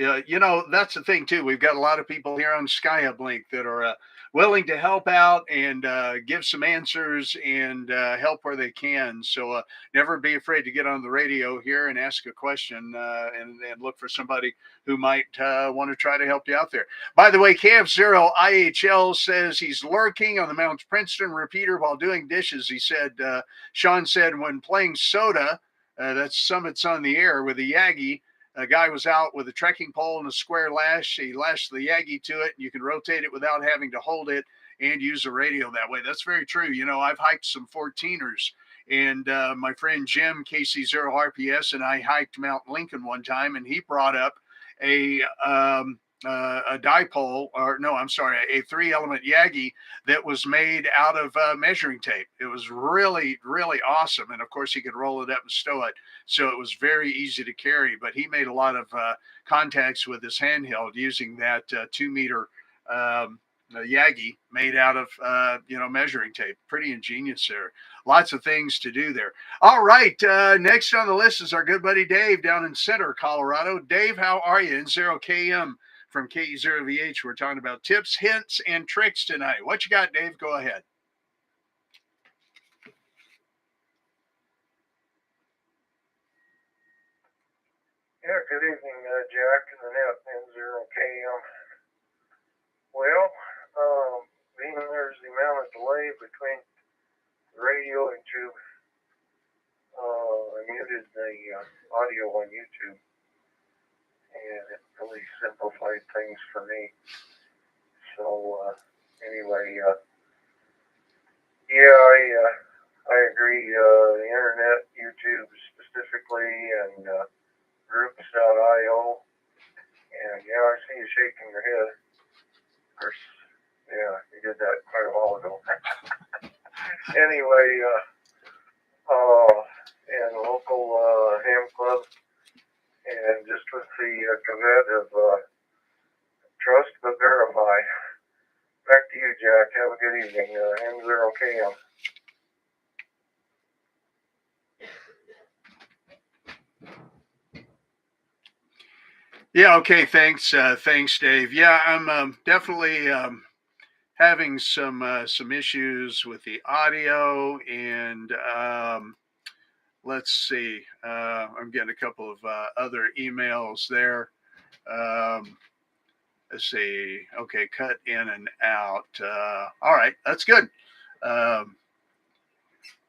that's the thing too. We've got a lot of people here on SkyHubLink that are willing to help out and give some answers and help where they can. So never be afraid to get on the radio here and ask a question and look for somebody who might want to try to help you out there. By the way, KF0IHL says he's lurking on the Mount Princeton repeater while doing dishes. He said, Sean said, when playing soda, that's Summits on the Air with a Yagi, a guy was out with a trekking pole and a square lash. He lashed the Yagi to it. You can rotate it without having to hold it and use a radio that way. That's very true. I've hiked some 14ers, and my friend Jim, KC0RPS, and I hiked Mount Lincoln one time, and he brought up a dipole, a 3-element Yagi that was made out of measuring tape. It was really, really awesome. And of course, he could roll it up and stow it. So it was very easy to carry. But he made a lot of contacts with his handheld using that 2-meter Yagi made out of, measuring tape. Pretty ingenious there. Lots of things to do there. All right. Next on the list is our good buddy Dave down in Center, Colorado. Dave, how are you? N0KM. From KE0VH, we're talking about tips, hints, and tricks tonight. What you got, Dave? Go ahead. Yeah, good evening, Jack and the net, N0KM. Well, even there's the amount of delay between the radio and tube, I muted the audio on YouTube. And it really simplified things for me. So anyway, I agree. The internet, YouTube specifically, and groups.io. And I see you shaking your head. Of course, you did that quite a while ago. Anyway, and local ham club. And just with the caveat of trust but verify. Back to you, Jack. Have a good evening. N0KM. Yeah. Okay. Thanks. Thanks, Dave. Yeah, I'm definitely having some issues with the audio, and let's see. I'm getting a couple of other emails there. Um, let's see. Okay, cut in and out. All right, that's good. Um,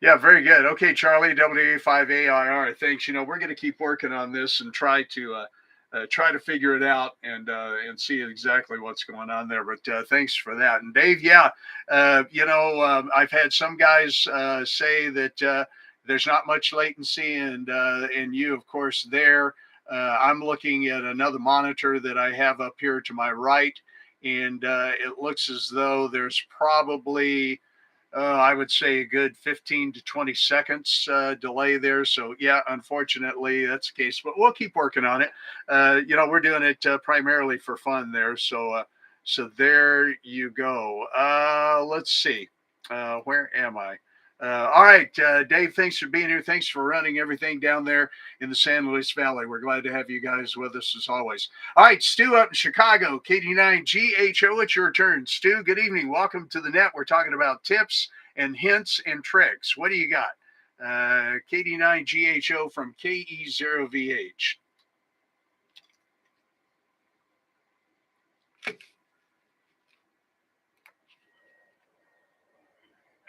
yeah, very good. Okay, Charlie, WA5AIR. Thanks. We're going to keep working on this and try to figure it out and see exactly what's going on there. But thanks for that. And Dave, yeah, I've had some guys say that there's not much latency, and you, of course, there. I'm looking at another monitor that I have up here to my right, and it looks as though there's probably I would say a good 15 to 20 seconds delay there. So, yeah, unfortunately, that's the case, but we'll keep working on it. We're doing it primarily for fun there. So there you go. Let's see. Where am I? All right, Dave, thanks for being here. Thanks for running everything down there in the San Luis Valley. We're glad to have you guys with us as always. All right, Stu up in Chicago, KD9GHO, it's your turn. Stu, good evening. Welcome to the net. We're talking about tips and hints and tricks. What do you got? KD9GHO from KE0VH.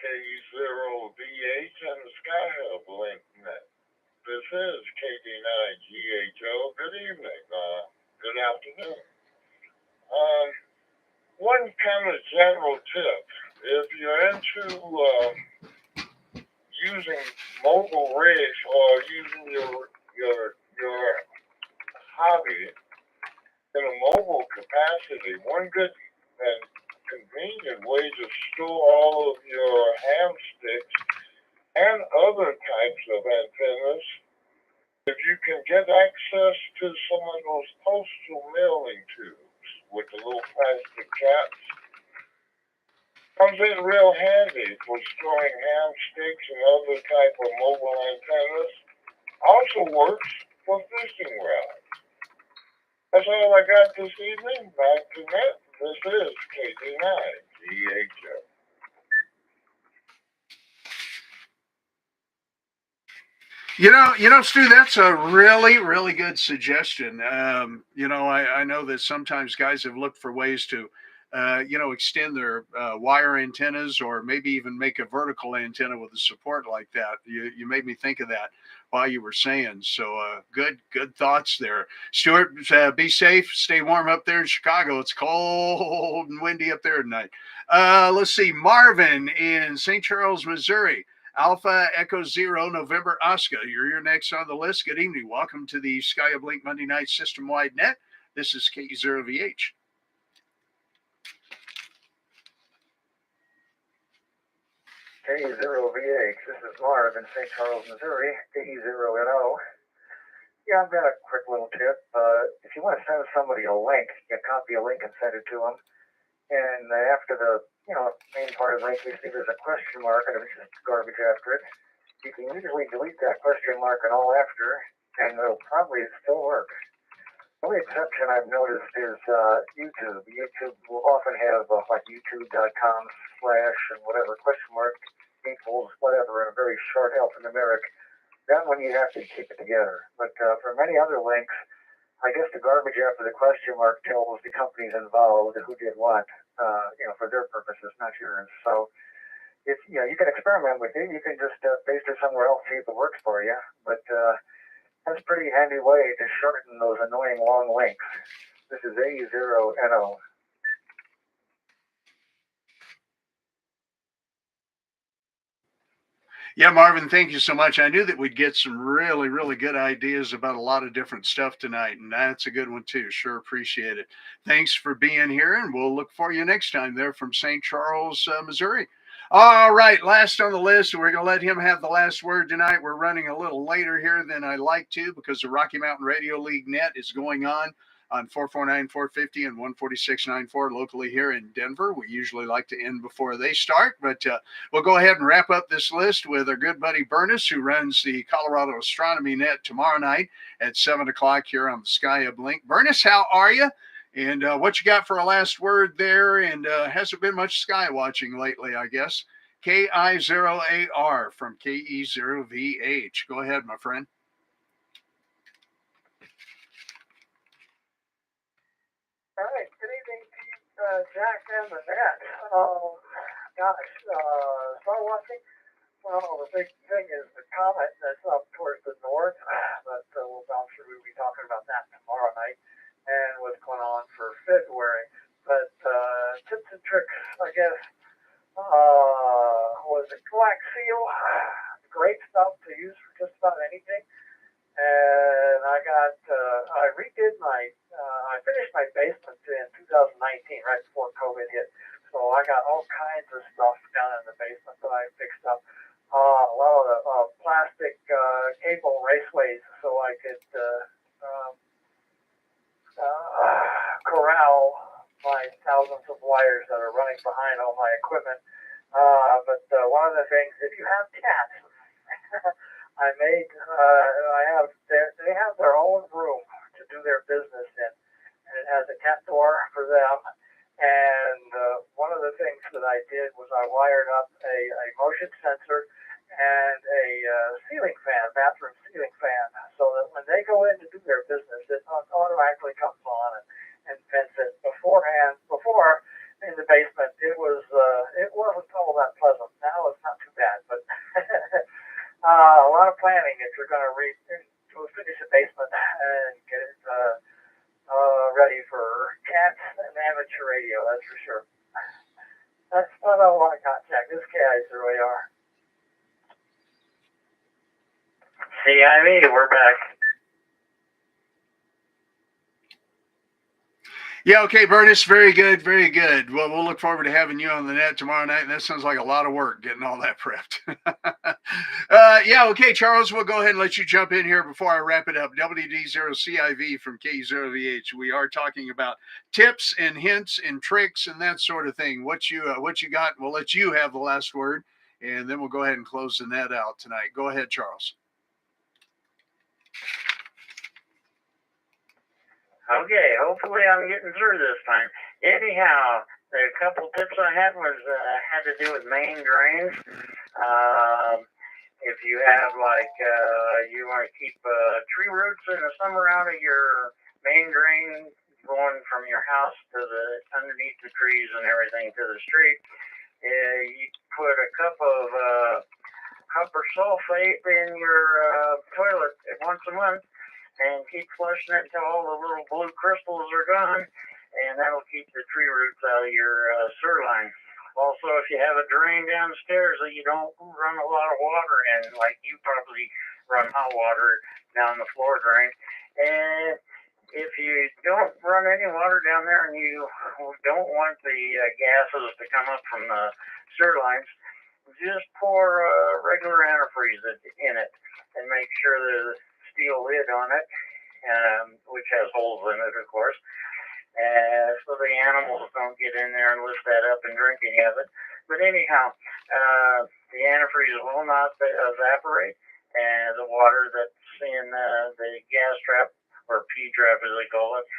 KE0VH and the SkyHubLink net. This is KD9GHO. Good evening. Good afternoon. One kind of general tip: if you're into using mobile rigs or using your hobby in a mobile capacity, one good and convenient way to store all of your ham sticks and other types of antennas, if you can get access to some of those postal mailing tubes with the little plastic caps, comes in real handy for storing ham sticks and other type of mobile antennas. Also works for fishing rods. That's all I got this evening. Back to net. This is KD9GHO. Stu, that's a really, really good suggestion. I know that sometimes guys have looked for ways to, extend their wire antennas or maybe even make a vertical antenna with a support like that. You made me think of that while you were saying. So good thoughts there. Stuart, be safe. Stay warm up there in Chicago. It's cold and windy up there tonight. Let's see. Marvin in St. Charles, Missouri. Alpha Echo Zero November Oscar. You're next on the list. Good evening. Welcome to the SkyHubLink Monday Night System Wide Net. This is KE0VH. KE0VH. This is Marv in St. Charles, Missouri. KE0NO. Yeah, I've got a quick little tip. If you want to send somebody a link, you copy a link and send it to them. And after the main part of the link, you see there's a question mark and it's just garbage after it. You can usually delete that question mark and all after, and it'll probably still work. The only exception I've noticed is YouTube. YouTube will often have like youtube.com/ and whatever question mark equals whatever in a very short alphanumeric. That one you have to keep it together. But for many other links, I guess the garbage after the question mark tells the companies involved who did what, for their purposes, not yours. So if you can experiment with it. You can just paste it somewhere else, see if it works for you. But that's a pretty handy way to shorten those annoying long links. This is A0NO. Yeah, Marvin, thank you so much. I knew that we'd get some really, really good ideas about a lot of different stuff tonight, and that's a good one too. Sure appreciate it. Thanks for being here, and we'll look for you next time there from St. Charles, Missouri. All right, last on the list, we're going to let him have the last word tonight. We're running a little later here than I like to because the Rocky Mountain Radio League net is going on. on 449-450 and 146.94 locally here in Denver. We usually like to end before they start, but we'll go ahead and wrap up this list with our good buddy Bernice, who runs the Colorado Astronomy Net tomorrow night at 7 o'clock here on the SkyHubLink. Bernice, how are you? And what you got for a last word there? And hasn't been much sky watching lately, I guess. KE0VH from KE0VH. Go ahead, my friend. All right, good evening to you, Jack and the net. Star watching. Well, the big thing is the comet that's up towards the north, but we'll bounce through. We'll be talking about that tomorrow night and what's going on for February. But tips and tricks, I guess, was it black seal? Great stuff to use for just about anything. And I redid I finished my basement in 2019, right before COVID hit. So I got all kinds of stuff down in the basement that I fixed up. A lot of the plastic cable raceways so I could corral my thousands of wires that are running behind all my equipment. But one of the things, if you have cats, they have their own room to do their business in, and it has a cat door for them. And one of the things that I did was I wired up a motion sensor and a ceiling fan, bathroom ceiling fan, so that when they go in to do their business, it automatically comes on and vents it. Before in the basement, it wasn't all that pleasant. Now it's not too bad, but a lot of planning if you're going to finish a basement and get it ready for cats and amateur radio. That's for sure. That's not all I got, Jack. This KE0VH. CIV, we're back. Yeah, okay, Bernice, very good, very good. Well, we'll look forward to having you on the net tomorrow night, and that sounds like a lot of work getting all that prepped. Yeah, okay, Charles, we'll go ahead and let you jump in here before I wrap it up. WD0CIV from KE0VH. We are talking about tips and hints and tricks and that sort of thing. What you got, we'll let you have the last word, and then we'll go ahead and close the net out tonight. Go ahead, Charles. Okay, hopefully I'm getting through this time. Anyhow, the couple tips I had had to do with main drains. If you have you want to keep tree roots in the summer out of your main drain, going from your house to the underneath the trees and everything to the street, you put a cup of copper sulfate in your toilet once a month. And keep flushing it until all the little blue crystals are gone, and that'll keep the tree roots out of your sewer line. Also, if you have a drain downstairs that you don't run a lot of water in, like you probably run hot water down the floor drain, and if you don't run any water down there and you don't want the gases to come up from the sewer lines, just pour regular antifreeze in it and make sure the steel lid on it, which has holes in it, of course, so the animals don't get in there and lift that up and drink any of it. But anyhow, the antifreeze will not evaporate, and the water that's in the gas trap, or P trap as they call it,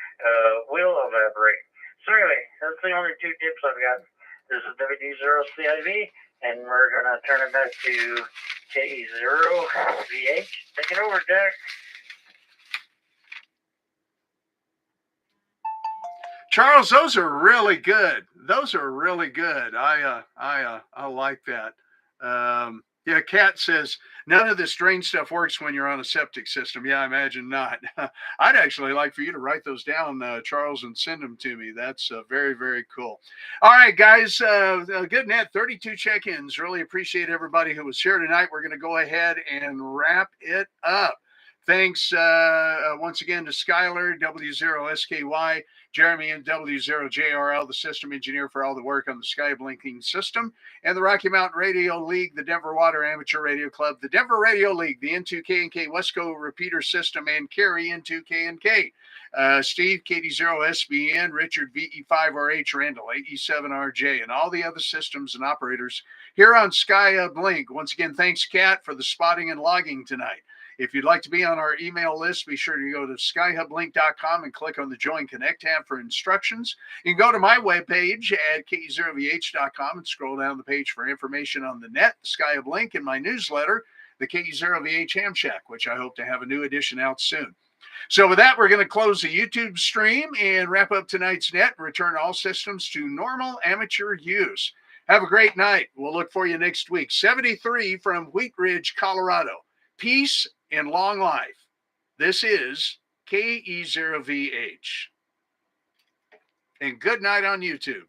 will evaporate. So anyway, that's the only two tips I've got. This is WD0CIV, and we're going to turn it back to KE0VH. Take it over, Jack. Charles, those are really good. Those are really good. I like that. Yeah, Kat says none of this drain stuff works when you're on a septic system. Yeah, I imagine not. I'd actually like for you to write those down, Charles, and send them to me. That's very, very cool. All right, guys, good net, 32 check-ins. Really appreciate everybody who was here tonight. We're going to go ahead and wrap it up. Thanks once again to Skylar, W0SKY, Jeremy, and W0JRL, the system engineer for all the work on the SkyBlinking system, and the Rocky Mountain Radio League, the Denver Water Amateur Radio Club, the Denver Radio League, the N2K and K Wesco repeater system, and Carry N2K and K. Steve, KD0SBN, Richard, VE5RH, Randall, AE7RJ, and all the other systems and operators here on SkyHubLink. Once again, thanks, Kat, for the spotting and logging tonight. If you'd like to be on our email list, be sure to go to skyhublink.com and click on the Join Connect tab for instructions. You can go to my webpage at KE0VH.com and scroll down the page for information on the net, the SkyHubLink, and my newsletter, the KE0VH Hamshack, which I hope to have a new edition out soon. So with that, we're going to close the YouTube stream and wrap up tonight's net and return all systems to normal amateur use. Have a great night. We'll look for you next week. 73 from Wheat Ridge, Colorado. Peace and long life. This is KE0VH. And good night on YouTube.